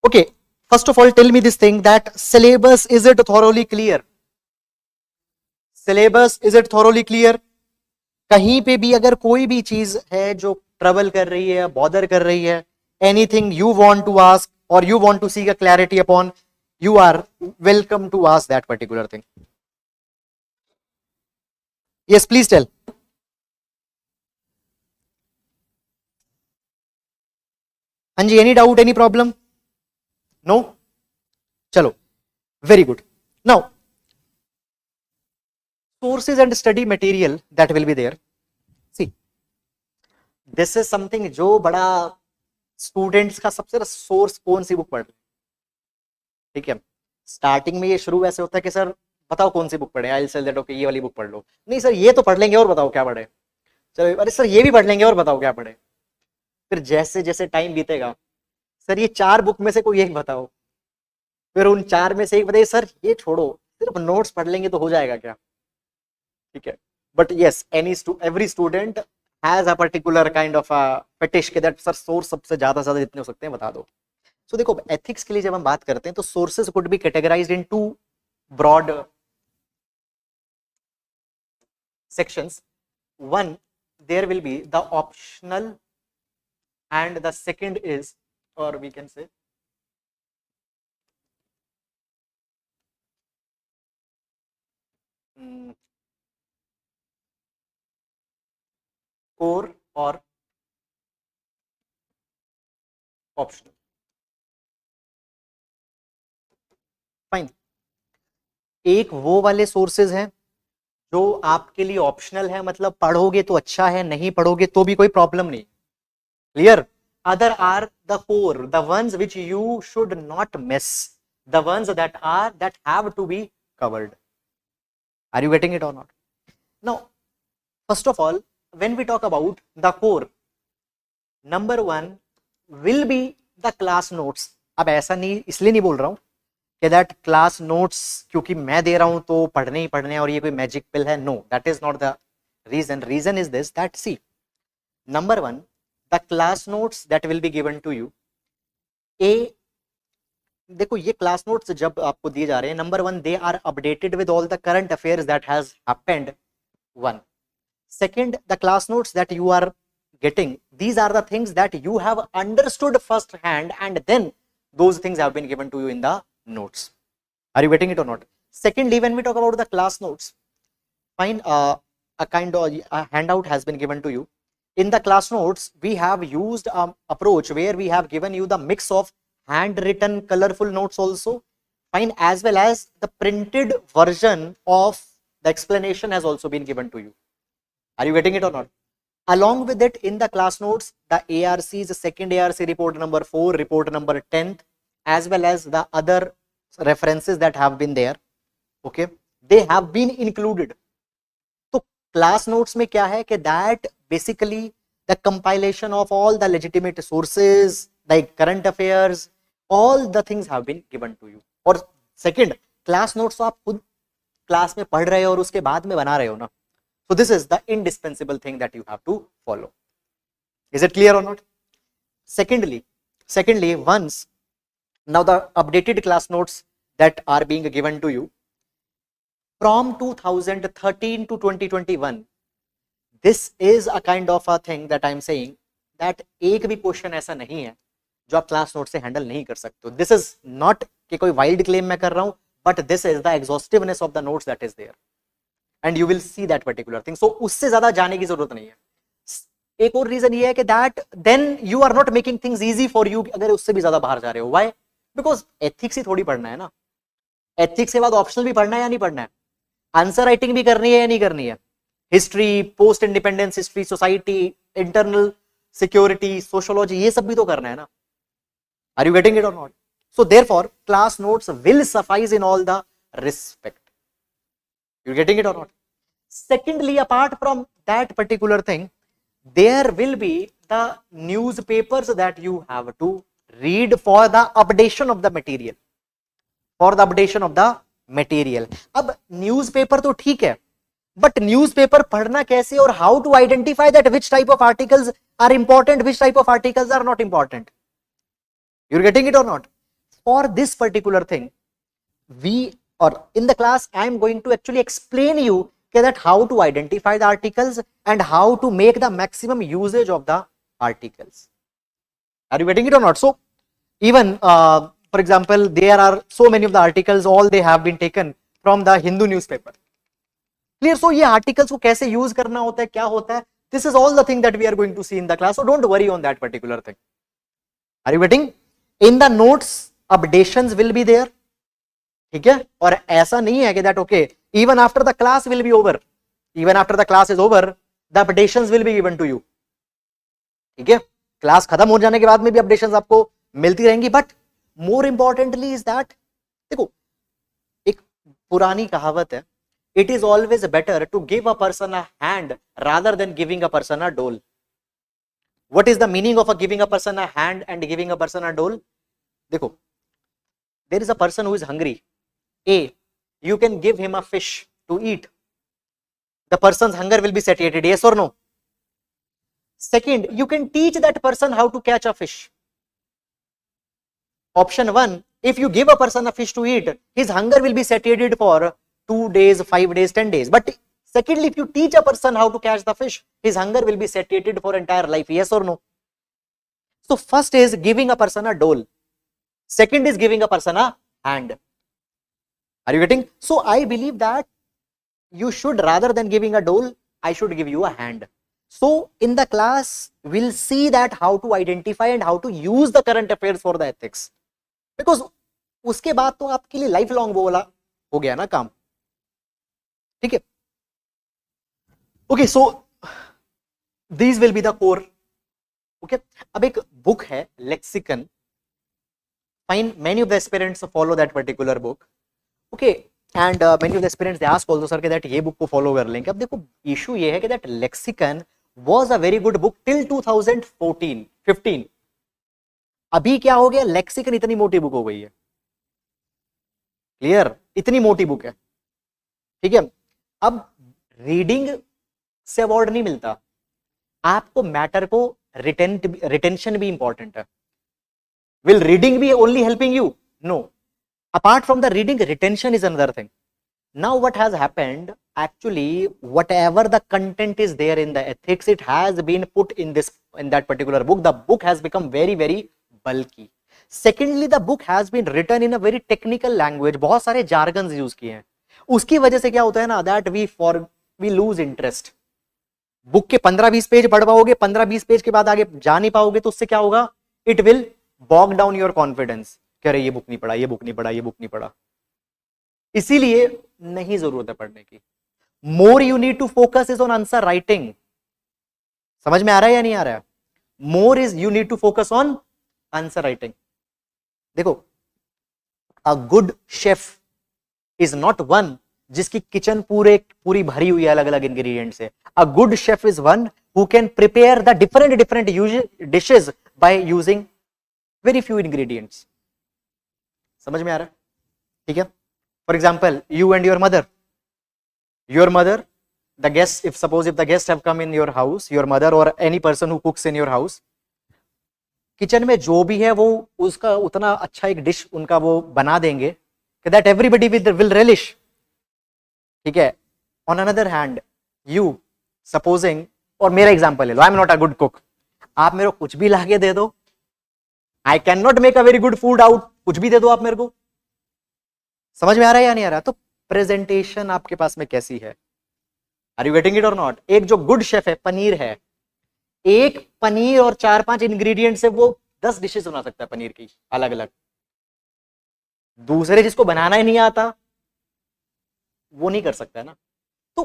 okay, first of all, tell me this thing that syllabus, is it thoroughly clear? Syllabus, is it thoroughly clear? कहीं पे भी अगर कोई भी चीज है जो ट्रबल कर रही है, बॉदर कर रही है, anything you want to ask or you want to seek a clarity upon, you are welcome to ask that particular thing. Yes, please tell. Anji, any doubt, any problem? No? Chalo. Very good. Now, sources and study material that will be there. See, this is something जो बड़ा students का सबसे source कौन सी book पढ़ रहे, ठीक है. स्टार्टिंग में ये शुरू ऐसे होता है कि सर बताओ कौन सी बुक पढ़े, I will tell that okay ये वाली बुक पढ़ लो. नहीं सर ये तो पढ़ लेंगे और बताओ क्या पढ़े. चलो अरे सर ये भी पढ़ लेंगे और बताओ क्या पढ़े. फिर जैसे जैसे टाइम बीतेगा, सर ये 4 बुक में से कोई एक बताओ. फिर उन 4 में से एक बताइए सर ये छोड़ो, सिर्फ नोट्स पढ़ लेंगे तो हो जाएगा क्या. ठीक है. But yes, every student has a particular kind of fetish के दैट सर सोर्स सबसे ज्यादा जितने हो सकते हैं बता दो. सो देखो एथिक्स के लिए जब हम बात करते हैं तो sources could be categorised in 2 broad sections. One, there will be the optional, and the second is, or we can say core or optional. Fine. एक वो वाले सोर्सेज हैं जो आपके लिए ऑप्शनल है, मतलब पढ़ोगे तो अच्छा है, नहीं पढ़ोगे तो भी कोई प्रॉब्लम नहीं. Clear. Other are the core, the ones which you should not miss, the ones that have to be covered. Are you getting it or not? Now, first of all, when we talk about the core, number one will be the class notes. अब ऐसा नहीं, इसलिए नहीं बोल रहा हूँ कि that class notes क्योंकि मैं दे रहा हूं तो पढ़ने ही पढ़ने और ये कोई मैजिक पिल है. No, that is not the reason. Reason is this that see, number one, the class notes that will be given to you. ए, देखो ये क्लास नोट्स जब आपको दिए जा रहे हैं, number one, they are updated with all the current affairs that has happened. One. Second, the class notes that you are getting, these are the things that you have understood first hand, and then those things have been given to you in the notes. Are you getting it or not? Secondly, when we talk about the class notes, fine, a kind of a handout has been given to you. In the class notes, we have used an approach where we have given you the mix of handwritten colorful notes also, fine, as well as the printed version of the explanation has also been given to you. Are you getting it or not? Along with it, in the class notes, the ARC's second ARC report number 4, report number 10th, as well as the other references that have been there, okay, they have been included. So class notes में क्या है कि that basically the compilation of all the legitimate sources like current affairs, all the things have been given to you. और second, class notes तो आप खुद class में पढ़ रहे हो और उसके बाद में बना रहे हो ना. So this is the indispensable thing that you have to follow. Is it clear or not? Secondly, once now the updated class notes that are being given to you from 2013 to 2021, this is a kind of a thing that I am saying that एक भी question ऐसा नहीं है जो आप class note से handle नहीं कर सकते. दिस इज नॉट कि कोई वाइल्ड क्लेम मैं कर रहा हूं, but this is the exhaustiveness of the notes that is there and you will see that particular thing. So उससे ज्यादा जाने की जरूरत नहीं है. एक और रीजन ये है कि that then you are not making things easy for you अगर उससे भी ज्यादा बाहर जा रहे हो. व्हाई? बिकॉज एथिक्स ही थोड़ी पढ़ना है ना. एथिक्स के बाद ऑप्शनल भी पढ़ना है या नहीं पढ़ना है, आंसर राइटिंग भी करनी है या नहीं करनी है, history, post independence history, society, internal security, sociology, ये सब भी तो करना है ना. आर यू गेटिंग इट और not? So therefore class notes will suffice in all the respect. You getting it और not? Secondly, apart from that particular thing, there will be the newspapers that you have to read for the updation of the material. For the updation of the material. अब newspaper तो ठीक है, but newspaper पढ़ना कैसे और how to identify that which type of articles are important, which type of articles are not important. You're getting it or not? For this particular thing, we or in the class I am going to actually explain you that how to identify the articles and how to make the maximum usage of the articles. Are you getting it or not? So even for example, there are so many of the articles, all they have been taken from the Hindu newspaper. Clear? So ये articles को कैसे use करना होता है, क्या होता है, this is all the thing that we are going to see in the class. So don't worry on that particular thing. Are you getting? In the notes, updations will be there. ठीक है. और ऐसा नहीं है कि that okay, even after the class will be over, even after the class is over, the updations will be given to you. ठीक है. Class खत्म हो जाने के बाद में भी अपडेशंस आपको मिलती रहेंगी. But more importantly is that, देखो एक पुरानी कहावत है, it is always better to give a person a hand rather than giving a person a dole. What is the meaning of giving a person a hand and giving a person a dole? देखो, there is a person who is hungry. A, you can give him a fish to eat. The person's hunger will be satiated. Yes or no? Second, you can teach that person how to catch a fish. Option 1, if you give a person a fish to eat, his hunger will be satiated for 2 days, 5 days, 10 days. But secondly, if you teach a person how to catch the fish, his hunger will be satiated for entire life. Yes or no? So first is giving a person a dole. Second is giving a person a hand. Are you getting? So I believe that you should, rather than giving a dole, I should give you a hand. So in the class, we'll see that how to identify and how to use the current affairs for the ethics. Because उसके बाद तो आपके लिए life long वो वाला हो गया ना काम. ठीक है. Okay, so these will be the core. Okay. अब एक बुक है lexicon. Fine, many of the aspirants follow that particular book. Okay, and many of the aspirants they ask also sir के दैट ये बुक को follow कर लेंगे. अब देखो इशू ये है कि that lexicon was a very good book till 2014 15. अभी क्या हो गया, लेक्सिकन इतनी मोटी बुक हो गई है. क्लियर, इतनी मोटी बुक है. ठीक है, अब रीडिंग से अवार्ड नहीं मिलता, आपको मैटर को रिटेंशन भी इंपॉर्टेंट है. Will reading be only helping you? No. Apart from the reading, retention is another thing. Now what has happened, actually whatever the content is there in the ethics, it has been put in that particular book. The book has become very bulky. Secondly, the book has been written in a very technical language. बहुत सारे jargons use किए हैं. उसकी वजह से क्या होता है ना, that we lose interest. Book के 15-20 पेज पढ़ पाओगे, 15-20 पेज के बाद आगे जा नहीं पाओगे, तो उससे क्या होगा, it will bog down your confidence. कह रहे ये बुक नहीं पढ़ा, ये बुक नहीं पढ़ा, ये बुक नहीं पढ़ा. इसीलिए नहीं जरूरत है पढ़ने की. More you need to focus is on answer writing. समझ में आ रहा है या नहीं आ रहा है? More is you need to focus on answer writing. देखो, a good chef is not one जिसकी किचन पूरी भरी हुई है अलग अलग इंग्रेडिएंट से. A good chef is one who can prepare the different dishes by using very few ingredients. समझ में आ रहा है? ठीक है. For example, you and your mother, the guests, suppose if the guests have come in your house, your mother or any person who cooks in your house, kitchen में जो भी है वो उसका उतना अच्छा एक डिश उनका वो बना देंगे कि that everybody will relish. ठीक है. On another hand, you supposing, और मेरा एग्जाम्पल ले लो, I am not a good cook. आप मेरे को कुछ भी लाके दे दो, I cannot make a very good food out. कुछ भी दे दो आप मेरे को. समझ में आ रहा है या नहीं आ रहा? तो प्रेजेंटेशन आपके पास में कैसी है? आर यू गेटिंग इट और नॉट? एक जो गुड शेफ है, पनीर है, एक पनीर और 4-5 इंग्रेडिएंट से वो 10 डिशेस बना सकता है पनीर की अलग अलग. दूसरे जिसको बनाना ही नहीं आता वो नहीं कर सकता है ना. तो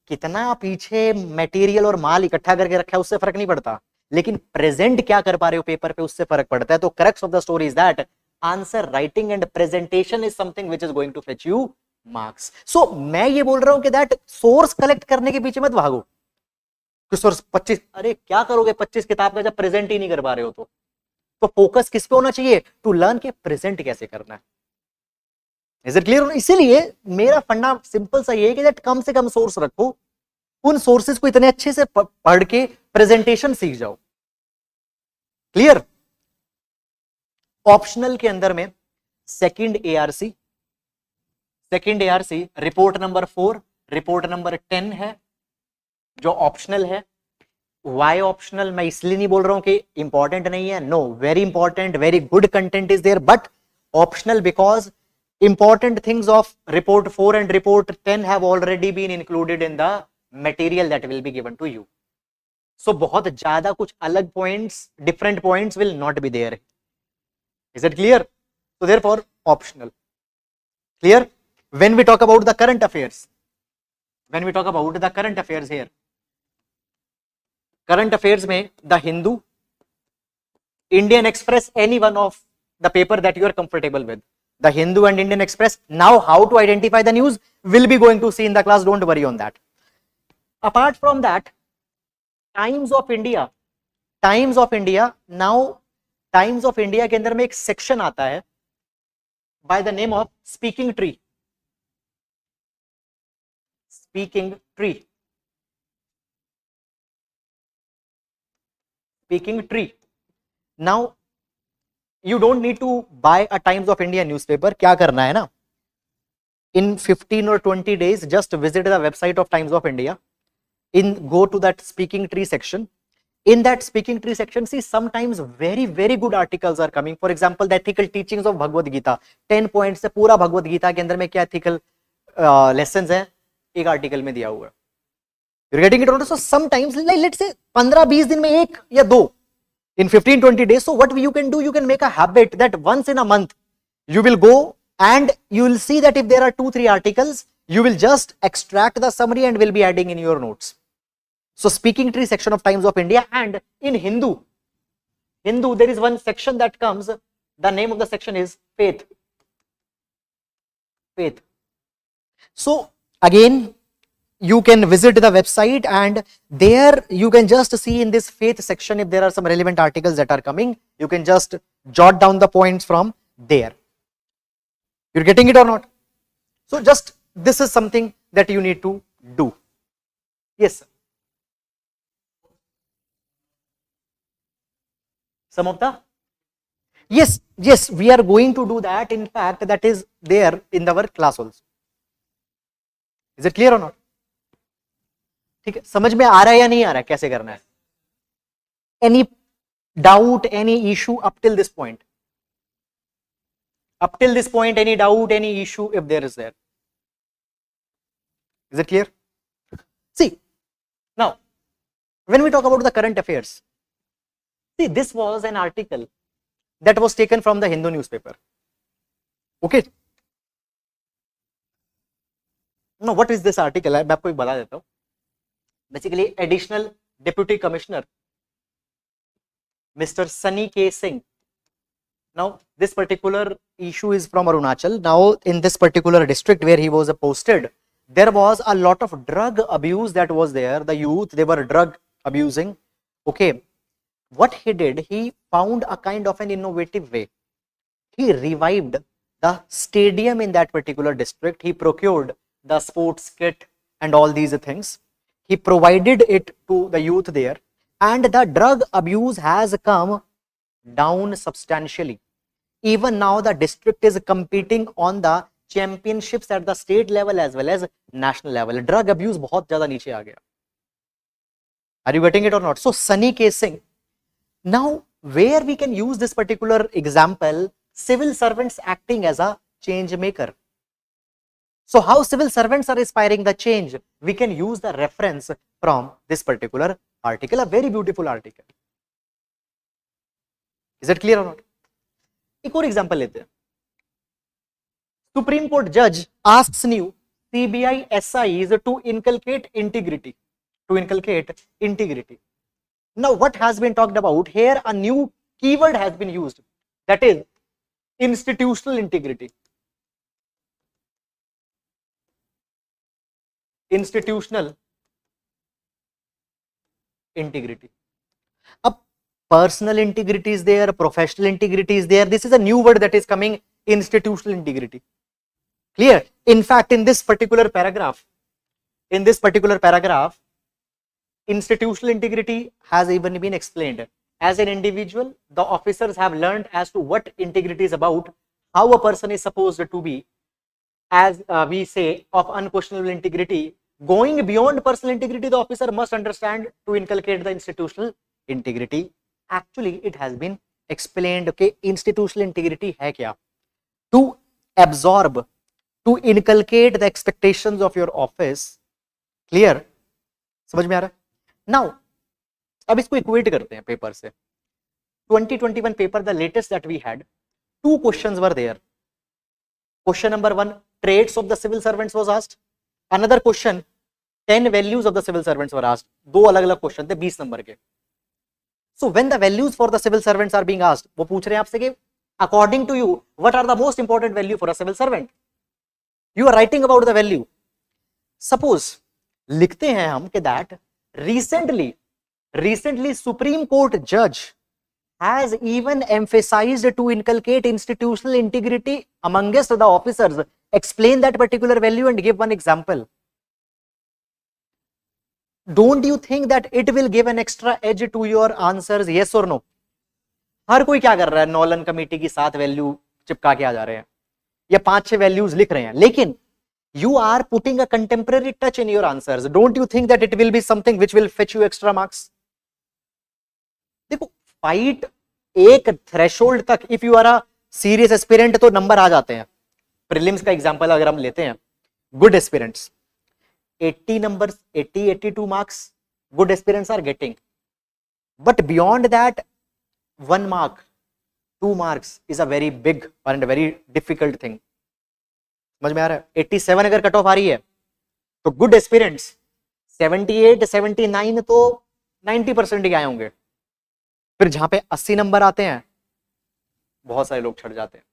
कितना पीछे मटेरियल और माल इकट्ठा करके रखा है उससे फर्क नहीं पड़ता, लेकिन प्रेजेंट क्या कर पा रहे हो पेपर पे उससे फर्क पड़ता है. तो crux of the story is that answer writing and presentation is something which is going to fetch you marks. So मैं ये बोल रहा हूं कि दैट सोर्स कलेक्ट करने के पीछे मत भागो कि सोर्स 25, अरे क्या करोगे 25 किताब का जब प्रेजेंट ही नहीं कर पा रहे हो. तो फोकस किस पे होना चाहिए? टू लर्न के प्रेजेंट कैसे करना है. Is it clear? इसीलिए मेरा फंडा सिंपल सा ये है कि दैट कम से कम सोर्स रखो, उन सोर्सेज को इतने अच्छे से पढ़ के प्रेजेंटेशन सीख जाओ. क्लियर? ऑप्शनल के अंदर में second ARC report number 4, report number 10 है जो ऑप्शनल है. Why optional? मैं इसलिए नहीं बोल रहा हूं कि इंपॉर्टेंट नहीं है. No, very important, very good content is there, but optional because important things of report 4 and report 10 have already been included in the material that will be given to you. So बहुत ज्यादा कुछ अलग points, different points will not be there. Is it clear? So therefore optional. Clear? When we talk about the current affairs, here, current affairs में the Hindu, Indian Express, any one of the paper that you are comfortable with. The Hindu and Indian Express. Now how to identify the news will be going to see in the class, don't worry on that. Apart from that, Times of India. Now Times of India के अंदर में एक section आता है by the name of Speaking Tree. Now you don't need to buy a Times of India newspaper. क्या करना है ना, in 15 or 20 days just visit the website of Times of India, go to that Speaking Tree section. In that Speaking Tree section, see, sometimes very good articles are coming. For example, the ethical teachings of Bhagavad Gita, 10 points से पूरा भगवद गीता के अंदर में क्या ethical lessons है एक article में दिया हुआ है. You're getting it or not? So sometimes, like let's say 15-20 दिन में एक या दो, in 15-20 days. So what you can do, you can make a habit that once in a month you will go and you will see that if there are 2-3 articles, you will just extract the summary and will be adding in your notes. So Speaking Tree section of Times of India. And in Hindu there is one section that comes, the name of the section is Faith. So again, you can visit the website and there you can just see in this faith section if there are some relevant articles that are coming. You can just jot down the points from there. You're getting it or not? So just this is something that you need to do. Yes, sir. Some of the, yes, we are going to do that. In fact, that is there in our class also. Is it clear or not? ठीक है, समझ में आ रहा है या नहीं आ रहा है, कैसे करना है? Any doubt, any issue up till this point? Up till this point, any doubt, any issue if there is there? Is it clear? See, now, when we talk about the current affairs, see, this was an article that was taken from the Hindu newspaper. Okay. Now, what is this article? मैं आपको एक बता देता हूँ. Basically, additional deputy commissioner, Mr. Sunny K. Singh. Now, this particular issue is from Arunachal. Now, in this particular district where he was posted, there was a lot of drug abuse that was there. The youth, they were drug abusing. Okay. What he did, he found a kind of an innovative way. He revived the stadium in that particular district. He procured the sports kit and all these things. He provided it to the youth there, and the drug abuse has come down substantially. Even now, the district is competing on the championships at the state level as well as national level. Drug abuse बहुत ज़्यादा नीचे आ गया. Are you getting it or not? So, Sunny K. Singh. Now, where we can use this particular example, civil servants acting as a change maker. So, how civil servants are inspiring the change? We can use the reference from this particular article, a very beautiful article. Is it clear or not? एक और example लेते हैं. Supreme Court judge asks new CBI SIs to inculcate integrity. Now, what has been talked about here? A new keyword has been used, that is institutional integrity. Institutional integrity. Up personal integrity is there, professional integrity is there. This is a new word that is coming, institutional integrity. Clear? In fact, in this particular paragraph, institutional integrity has even been explained. As an individual, the officers have learned as to what integrity is about, how a person is supposed to be, as we say, of unquestionable integrity. Going beyond personal integrity, the officer must understand to inculcate the institutional integrity. Actually, it has been explained. Okay, institutional integrity है क्या? To absorb, to inculcate the expectations of your office. Clear? समझ में आ रहा है? Now, अब इसको equate करते हैं पेपर से. 2021 paper, the latest that we had, 2 questions were there. Question number 1, traits of the civil servants was asked. Another question, 10 values of the civil servants were asked. 2 अलग-अलग क्वेश्चन थे 20 number के. So when the values for the civil servants are being asked, वो पूछ रहे हैं आपसे कि according to you, what are the most important value for a civil servant? You are writing about the value. Suppose लिखते हैं हम कि that recently Supreme Court judge has even emphasized to inculcate institutional integrity amongst the officers. Explain that particular value and give one example. Don't you think that it will give an extra edge to your answers? Yes or no? हर कोई क्या कर रहा है? Nolan committee की 7 value चिपका के आ जा रहे हैं या 5-6 वैल्यूज लिख रहे हैं, लेकिन you are putting a contemporary touch in your answers. Don't you think that it will be something which will fetch you extra marks? देखो, फाइट एक थ्रेशोल्ड तक, if you are a serious aspirant तो number आ जाते हैं. Prelims का example अगर हम लेते हैं, good aspirants 80 numbers, 82 marks good aspirants are getting, but beyond that 1 mark, 2 marks is a very big and very difficult thing. समझ में आ रहा है? 87 अगर कट ऑफ आ रही है तो गुड एस्पिरेंट्स 78, 79 तो 90% ही आए होंगे. फिर जहां पे 80 नंबर आते हैं बहुत सारे लोग छट जाते हैं.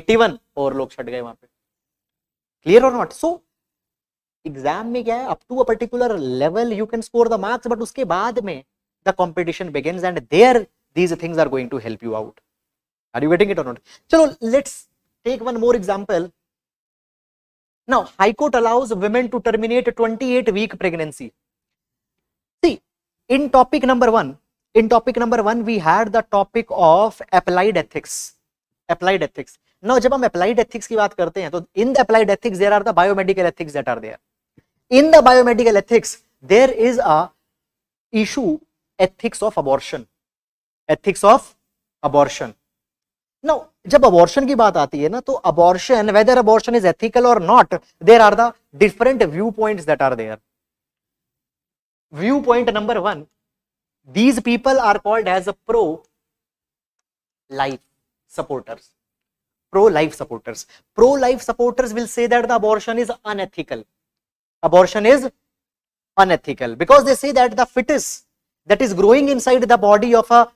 81 और लोग छट गए वहां पे. क्लियर और नॉट? सो एग्जाम में क्या है, up to a particular level you can score the marks, but उसके बाद में the competition begins and there these things are going to help you out. Are you getting it और not? चलो let's take one more example. Now high court allows women to terminate 28 week pregnancy. See, in topic number 1 we had the topic of applied ethics. Now जब हम applied ethics की बात करते हैं तो in the applied ethics there are the biomedical ethics that are there. In the biomedical ethics there is a issue, ethics of abortion. Now जब abortion की बात आती है ना, तो abortion, whether abortion is ethical or not, there are the different viewpoints that are there. Viewpoint number 1, these people are called as a pro-life supporters. Pro-life supporters will say that the abortion is unethical. Because they say that the fetus that is growing inside the body of a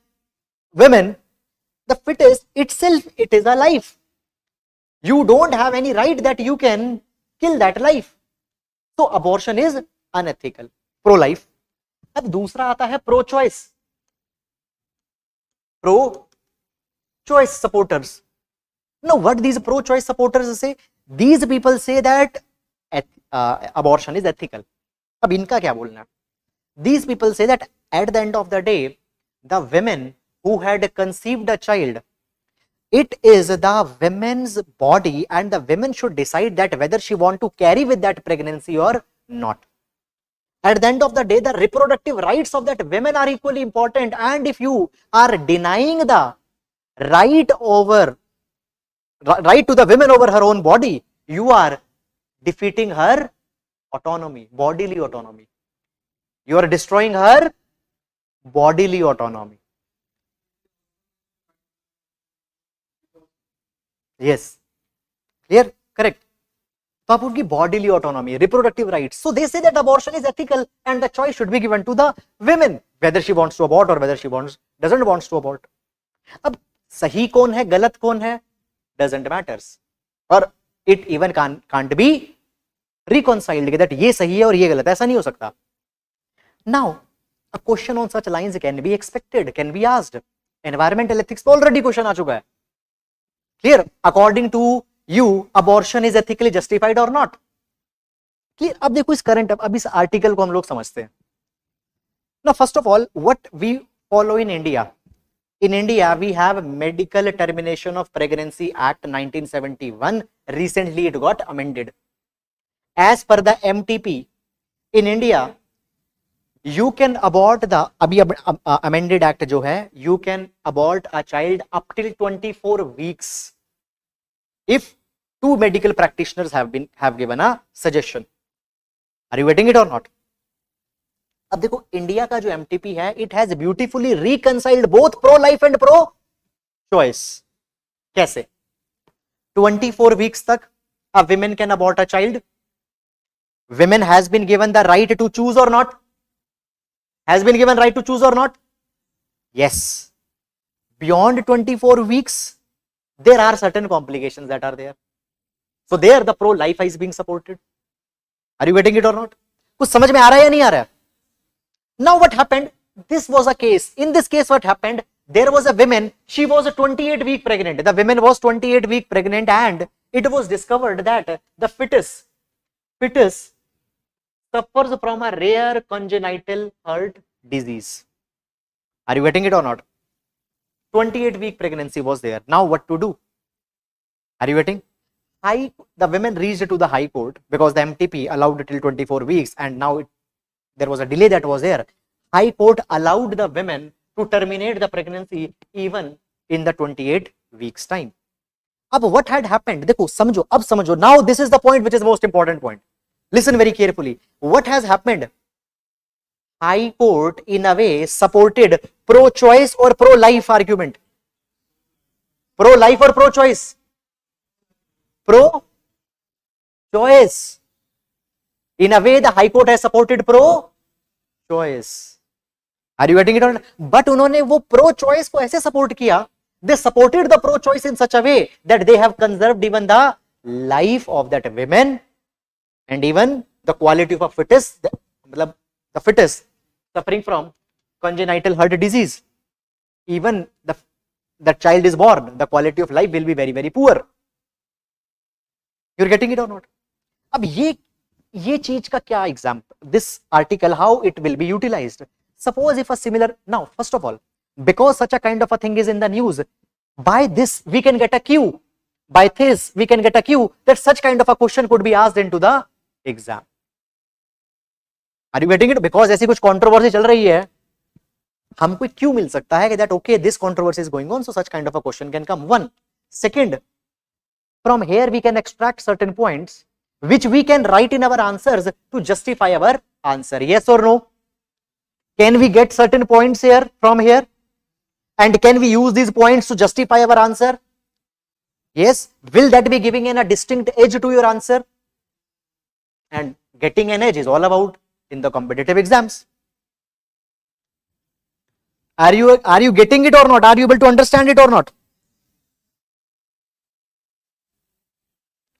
woman, the fetus itself, it is a life. You don't have any right that you can kill that life. So abortion is unethical. Pro-life. अब दूसरा आता है pro-choice supporters. Now what these pro-choice supporters say? These people say that abortion is ethical. अब इनका क्या बोलना? These people say that at the end of the day, the women who had conceived a child, it is the women's body and the women should decide that whether she want to carry with that pregnancy or not. At the end of the day, the reproductive rights of that women are equally important, and if you are denying the right to the women over her own body, you are defeating her autonomy, bodily autonomy. You are destroying her bodily autonomy. Yes, clear, correct. तो आप उनकी bodily autonomy, reproductive rights. So they say that abortion is ethical and the choice should be given to the women, whether she wants to abort or whether she doesn't want to abort. अब सही कौन है, गलत कौन है, doesn't matters. और it even can't be reconciled that ये सही है और ये गलत है, ऐसा नहीं हो सकता. Now a question on such lines can be expected, can be asked. Environmental ethics तो already question आ चुका है. Clear? According to you, abortion is ethically justified or not? Clear? अब देखो इस करंट, अब इस आर्टिकल को हम लोग समझते हैं. Now first of all, what we follow in India. In India, we have Medical Termination of Pregnancy Act 1971. Recently it got amended. As per the MTP, in India, you can abort the अभी amended act जो है, you can abort a child up till 24 weeks if two medical practitioners have given a suggestion. Are you getting it or not? अब देखो India का जो MTP है, it has beautifully reconciled both pro life and pro choice. कैसे? 24 weeks तक a women can abort a child. Women has been given the right to choose or not? Has been given right to choose or not? Yes. Beyond 24 weeks, there are certain complications that are there. So there the pro-life is being supported. Are you getting it or not? कुछ समझ में आ रहा है या नहीं आ रहा है? Now what happened? This was a case. In this case, what happened? There was a woman. She was 28 week pregnant. The woman was 28 week pregnant, and it was discovered that the fetus suffers from a rare congenital heart disease. Are you getting it or not? 28 week pregnancy was there. Now what to do? Are you getting? The women reached to the High Court because the MTP allowed till 24 weeks, and now there was a delay that was there. High Court allowed the women to terminate the pregnancy even in the 28 weeks time. अब what had happened? देखो समझो, अब समझो. Now this is the point which is the most important point. Listen very carefully. What has happened? High Court in a way supported pro-choice or pro-life argument. Pro-life or pro-choice? Pro-choice. In a way the High Court has supported pro-choice. Are you getting it or not? But उन्होंने वो pro-choice को ऐसे support किया. They supported the pro-choice in such a way that they have conserved even the life of that women and even the quality of a fetus, मतलब the fetus suffering from congenital heart disease, even the child is born, the quality of life will be very very poor. You're getting it or not? अब ये चीज का क्या example, this article how it will be utilised. Suppose if a similar, now first of all, because such a kind of a thing is in the news, by this we can get a cue, by this we can get a cue that such kind of a question could be asked into the exam. Are you getting it? Because ऐसी कुछ controversy चल रही है, हमको एक Q मिल सकता है कि that okay, this controversy is going on, so such kind of a question can come. One. Second, from here we can extract certain points which we can write in our answers to justify our answer. Yes or no? Can we get certain points here from here? And can we use these points to justify our answer? Yes. Will that be giving a distinct edge to your answer? And getting an edge is all about in the competitive exams. Are you getting it or not? Are you able to understand it or not?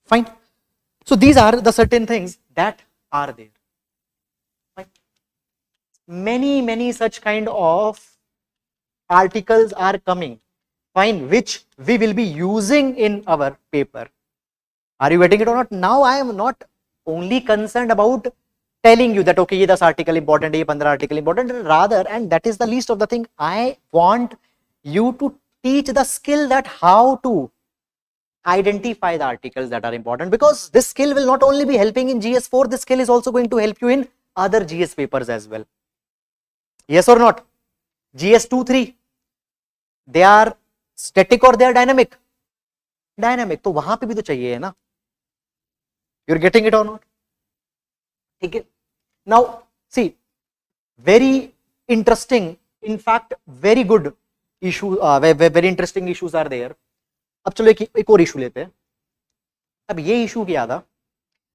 Fine. So these are the certain things that are there. Fine. Many such kind of articles are coming, fine, which we will be using in our paper. Are you getting it or not? Now I am not only concerned about telling you that okay, ye 10 article important, ye 15 article important, rather, and that is the least of the thing, I want you to teach the skill that how to identify the articles that are important, because this skill will not only be helping in GS4, this skill is also going to help you in other GS papers as well. Yes or not? GS2, 3, they are static or they are dynamic? Dynamic. तो वहां पे भी तो चाहिए है ना. You're getting it or not? ठीक है. Now see, very interesting, in fact very good issue, very interesting issues are there. अब चलो एक और इशू लेते हैं. अब ये इशू क्या था?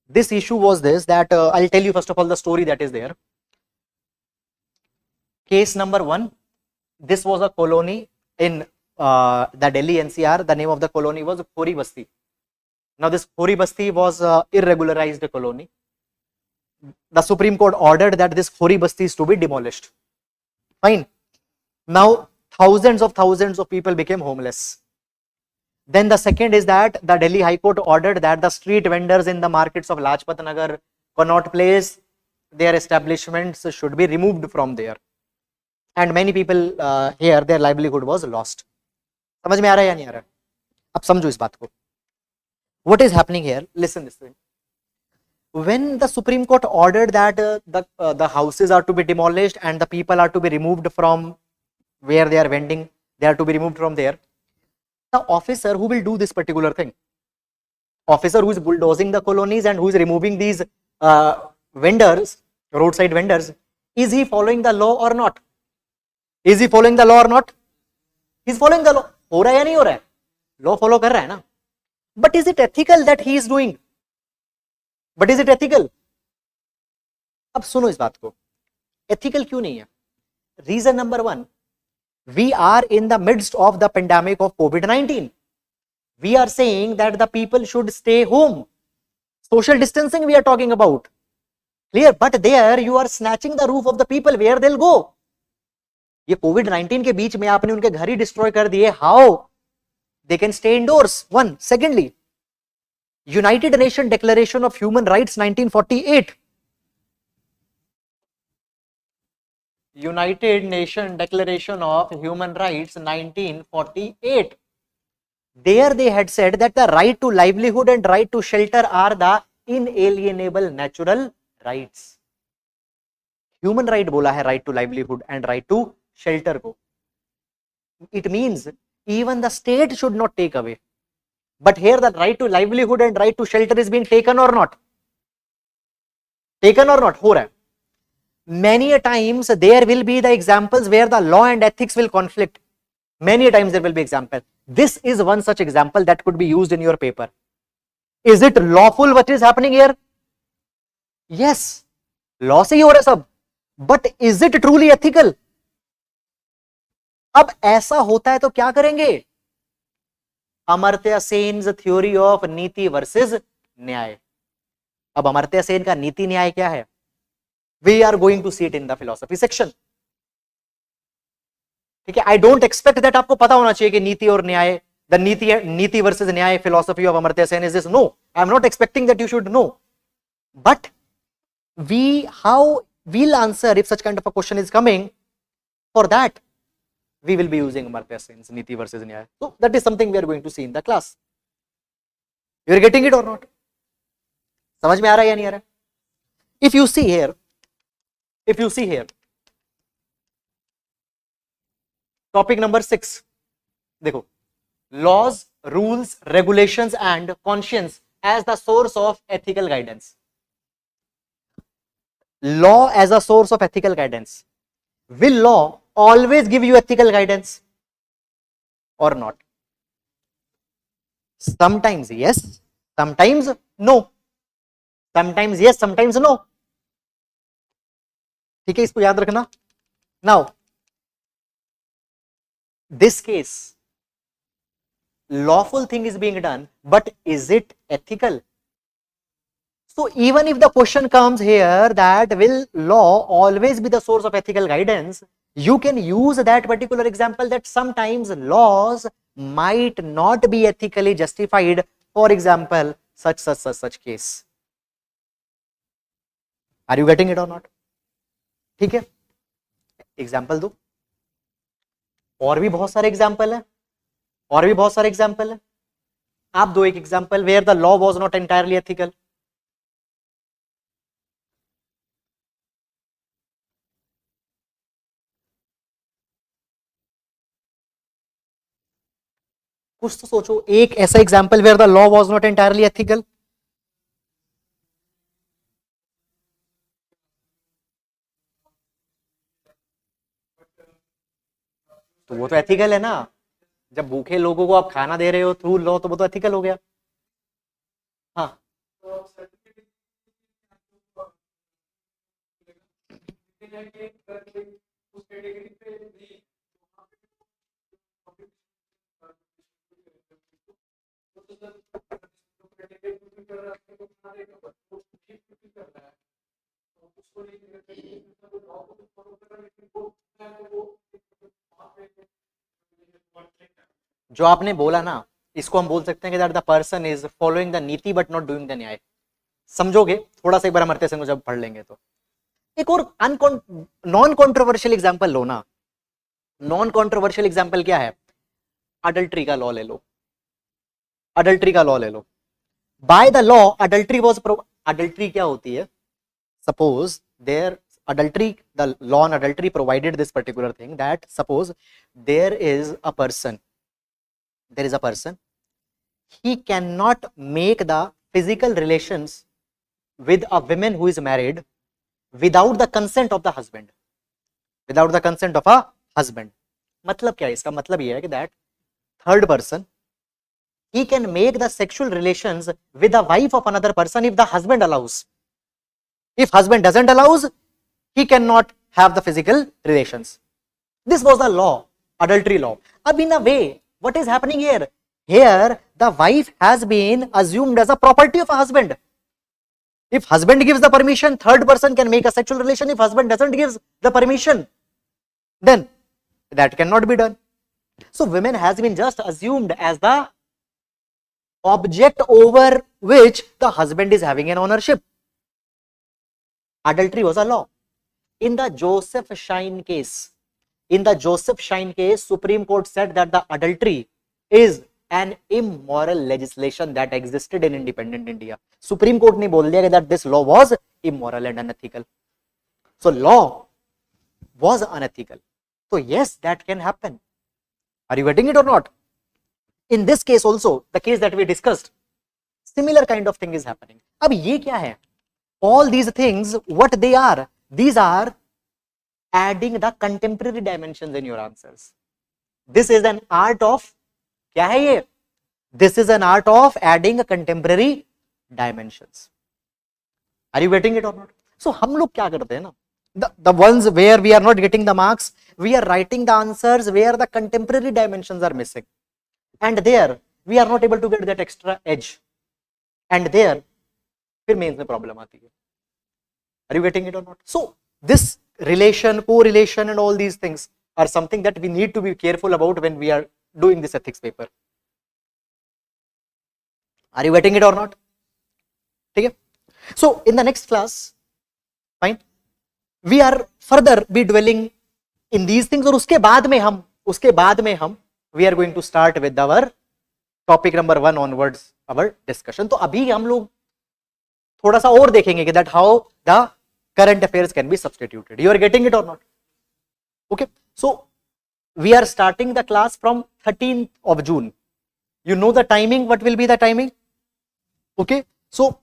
This issue was this, that I'll tell you first of all the story that is there. Case number 1, this was a colony in the Delhi NCR. The name of the colony was Khori Basti. Now this Khori Basti was irregularized colony. The Supreme Court ordered that this Khori Basti is to be demolished. Fine. Now thousands of people became homeless. Then the second is that the Delhi High Court ordered that the street vendors in the markets of Lajpat Nagar, Connaught Place, their establishments should be removed from there. And many people here, their livelihood was lost. समझ में आ रहा है या नहीं आ रहा है? अब समझो इस बात को. What is happening here? Listen this thing. When the Supreme Court ordered that the houses are to be demolished and the people are to be removed from where they are vending, they are to be removed from there, the officer who will do this particular thing, officer who is bulldozing the colonies and who is removing these vendors, roadside vendors, is he following the law or not? Is he following the law or not? He is following the law. हो रहा है या नहीं हो रहा है? Law follow कर रहा है ना? But is it ethical that he is doing? But is it ethical? अब सुनो इस बात को. Ethical क्यों नहीं है? Reason number 1, we are in the midst of the pandemic of COVID-19. We are saying that the people should stay home. Social distancing we are talking about. Clear? But there you are snatching the roof of the people, where they'll go. ये COVID-19 के बीच में आपने उनके घर ही destroy कर दिए. How they can stay indoors? One. Secondly, United Nations Declaration of Human Rights 1948. United Nations Declaration of Human Rights 1948. There they had said that the right to livelihood and right to shelter are the inalienable natural rights. Human right बोला है, right to livelihood and right to shelter को. It means even the state should not take away. But here the right to livelihood and right to shelter is being taken or not? Taken or not? हो रहा है. Many a times there will be the examples where the law and ethics will conflict. Many a times there will be example. This is one such example that could be used in your paper. Is it lawful what is happening here? Yes. Law से ही हो रहा है सब. But is it truly ethical? अब ऐसा होता है तो क्या करेंगे? Amartya Sen's theory of niti versus nyaya. अब अमर्त्य सेन का नीति न्याय क्या है, we are going to see it in the philosophy section. ठीक है, आई डोंट एक्सपेक्ट दैट आपको पता होना चाहिए कि नीति और न्याय, the niti versus nyaya philosophy of Amartya Sen is this, no, I am not expecting that you should know, but how we'll answer if such kind of a question is coming, for that we will be using Amartya Sen's Niti versus Nyaya. So that is something we are going to see in the class. You are getting it or not? समझ में आ रहा है या नहीं आ रहा? If you see here, topic number 6, देखो, laws, rules, regulations and conscience as the source of ethical guidance. Law as a source of ethical guidance. Will law always give you ethical guidance or not? Sometimes yes, sometimes no. Sometimes yes, sometimes no. ठीक है, इसको याद रखना. Now, this case, lawful thing is being done, but is it ethical? So even if the question comes here that will law always be the source of ethical guidance, you can use that particular example that sometimes laws might not be ethically justified. For example, such case. Are you getting it or not? ठीक है, example दो. और भी बहुत सारे example है, आप दो एक example where the law was not entirely ethical. कुछ तो सोचो, एक ऐसा example where the law was not entirely ethical. तो वो तो एथिकल है ना, जब भूखे लोगों को आप खाना दे रहे हो थ्रू लॉ, तो वो तो एथिकल हो गया. हाँ, जो आपने बोला ना, इसको हम बोल सकते हैं कि that the person is following the नीति बट नॉट डूइंग द न्याय. समझोगे थोड़ा सा, एक बार अमर्त्य सेन को जब पढ़ लेंगे तो. एक और नॉन कॉन्ट्रोवर्शियल एग्जांपल लो ना. नॉन कॉन्ट्रोवर्शियल एग्जांपल क्या है? अडल्ट्री का लॉ ले लो. बाय द लॉ अडल्ट्री क्या होती है? Suppose there adultery, the law on adultery provided this particular thing, that suppose there is a person, he cannot make the physical relations with a woman who is married without the consent of the husband. मतलब क्या है इसका? मतलब यह है कि that third person, he can make the sexual relations with the wife of another person if the husband allows. If husband doesn't allows, he cannot have the physical relations. This was the law, adultery law. Ab in a way, what is happening here? Here, the wife has been assumed as a property of a husband. If husband gives the permission, third person can make a sexual relation. If husband doesn't give the permission, then that cannot be done. So women has been just assumed as the object over which the husband is having an ownership. Adultery was a law. In the Joseph Shine case, Supreme Court said that the adultery is an immoral legislation that existed in independent India. Supreme Court ने बोल दिया that this law was immoral and unethical. So law was unethical. So yes, that can happen. Are you getting it or not? In this case also, the case that we discussed, similar kind of thing is happening. अब ये क्या है? All these things, what they are? These are adding the contemporary dimensions in your answers. This is an art of, क्या है ये? This is an art of adding a contemporary dimensions. Are you getting it or not? So हम लोग क्या करते हैं ना, the ones where we are not getting the marks, we are writing the answers where the contemporary dimensions are missing, and there we are not able to get that extra edge, and there फिर mains में problem आती है. Are you getting it or not? So this relation, correlation and all these things are something that we need to be careful about when we are doing this ethics paper. Are you getting it or not? ठीक है. So in the next class, fine, we are further be dwelling in these things. और उसके बाद में हम we are going to start with our topic number 1 onwards our discussion. तो अभी हम लोग थोड़ा सा और देखेंगे कि that how the current affairs can be substituted. You are getting it or not? Okay. So we are starting the class from 13th of June. You know the timing. What will be the timing? Okay. So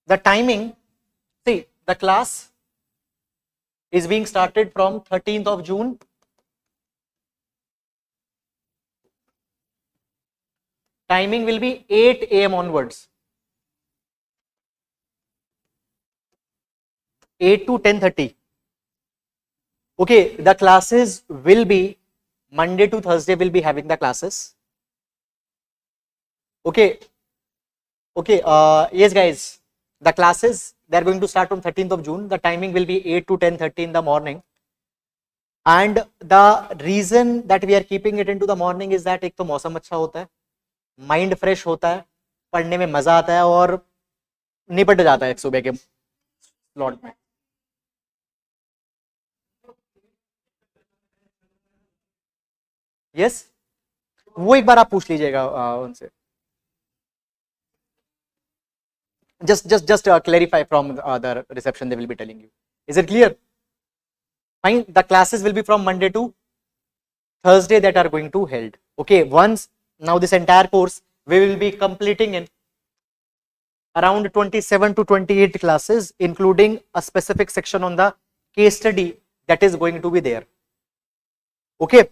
the timing, see, the class is being started from 13th of June. Timing will be 8 AM onwards. 8 to 10:30. Okay, the classes will be Monday to Thursday will be having the classes. Okay. Okay, yes guys, the classes, they are going to start on 13th of June. The timing will be 8 to 10:30 in the morning. And the reason that we are keeping it into the morning is that एक तो मौसम अच्छा होता है, mind fresh होता है, पढ़ने में मजा आता है और निपट जाता है सुबह के स्लॉट में. यस, वो एक बार आप पूछ लीजिएगा उनसे. Just clarify from the reception, they will be telling you. Is it clear? Fine. The classes will be from Monday to Thursday that are going to held. Okay. Once now this entire course we will be completing in around 27 to 28 classes, including a specific section on the case study that is going to be there. Okay.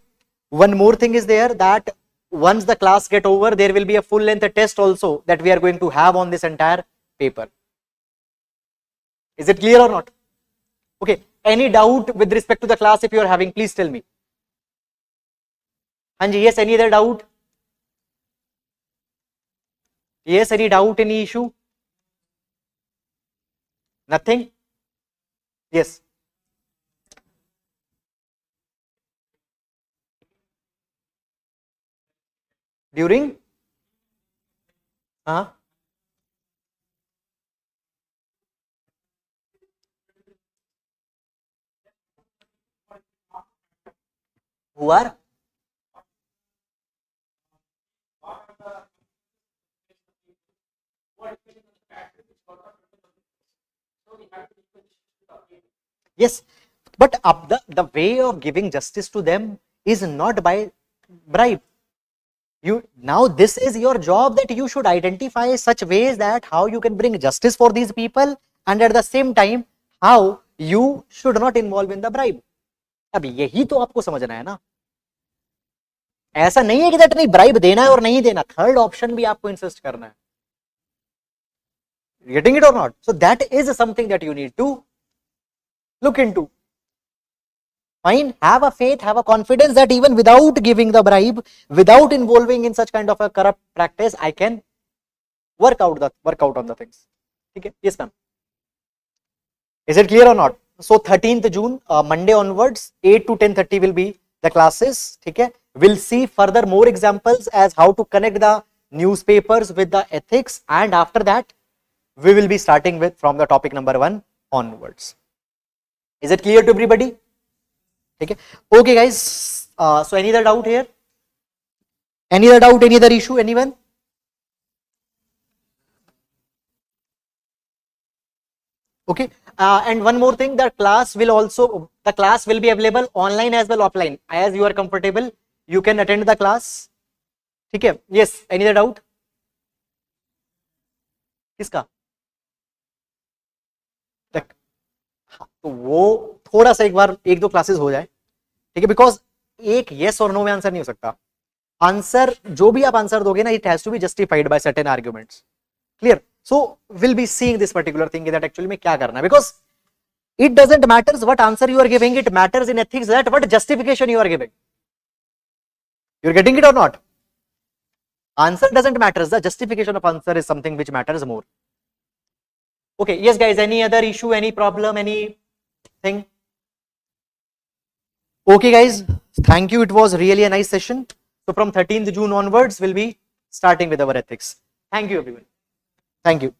One more thing is there, that once the class get over, there will be a full length test also that we are going to have on this entire paper. Is it clear or not? Okay. Any doubt with respect to the class if you are having, please tell me. Hanji, yes, any other doubt? Yes, any doubt, any issue? Nothing? Yes. During? Who are? Yes, but the way of giving justice to them is not by bribe. Now this is your job, that you should identify such ways that how you can bring justice for these people, and at the same time how you should not involve in the bribe. अब यही तो आपको समझना है ना. ऐसा नहीं है कि दैट नहीं ब्राइब देना है और नहीं देना, थर्ड ऑप्शन भी आपको इंसिस्ट करना है. Getting it or not? So that is something that you need to look into. Fine, have a faith, have a confidence that even without giving the bribe, without involving in such kind of a corrupt practice, I can work out on the things. Okay? Yes, ma'am. Is it clear or not? So 13th June, Monday onwards, 8 to 10:30 will be the classes. Okay? We'll see further more examples as how to connect the newspapers with the ethics, and after that, we will be starting with from the topic number 1 onwards. Is it clear to everybody? Okay, okay guys, so any other doubt here? Any other doubt, any other issue, anyone? Okay, and one more thing, the class will be available online as well offline, as you are comfortable, you can attend the class. Okay, yes, any other doubt? किसका? तो वो थोड़ा सा एक बार 1-2 classes हो जाए, ठीक है, बिकॉज एक यस और नो में आंसर नहीं हो सकता. आंसर जो भी आप आंसर दोगे ना, it has to be justified by certain arguments. Clear? So will be seeing this particular thing that actually में क्या करना है, because it doesn't matters what answer you are giving, it matters in ethics that what justification you are giving. You are getting it और not? Answer doesn't matter. The justification of answer is something which matters more. Okay, yes guys, any other issue, any problem, anything? Okay guys, thank you. It was really a nice session. So from 13th June onwards, we'll be starting with our ethics. Thank you everyone. Thank you.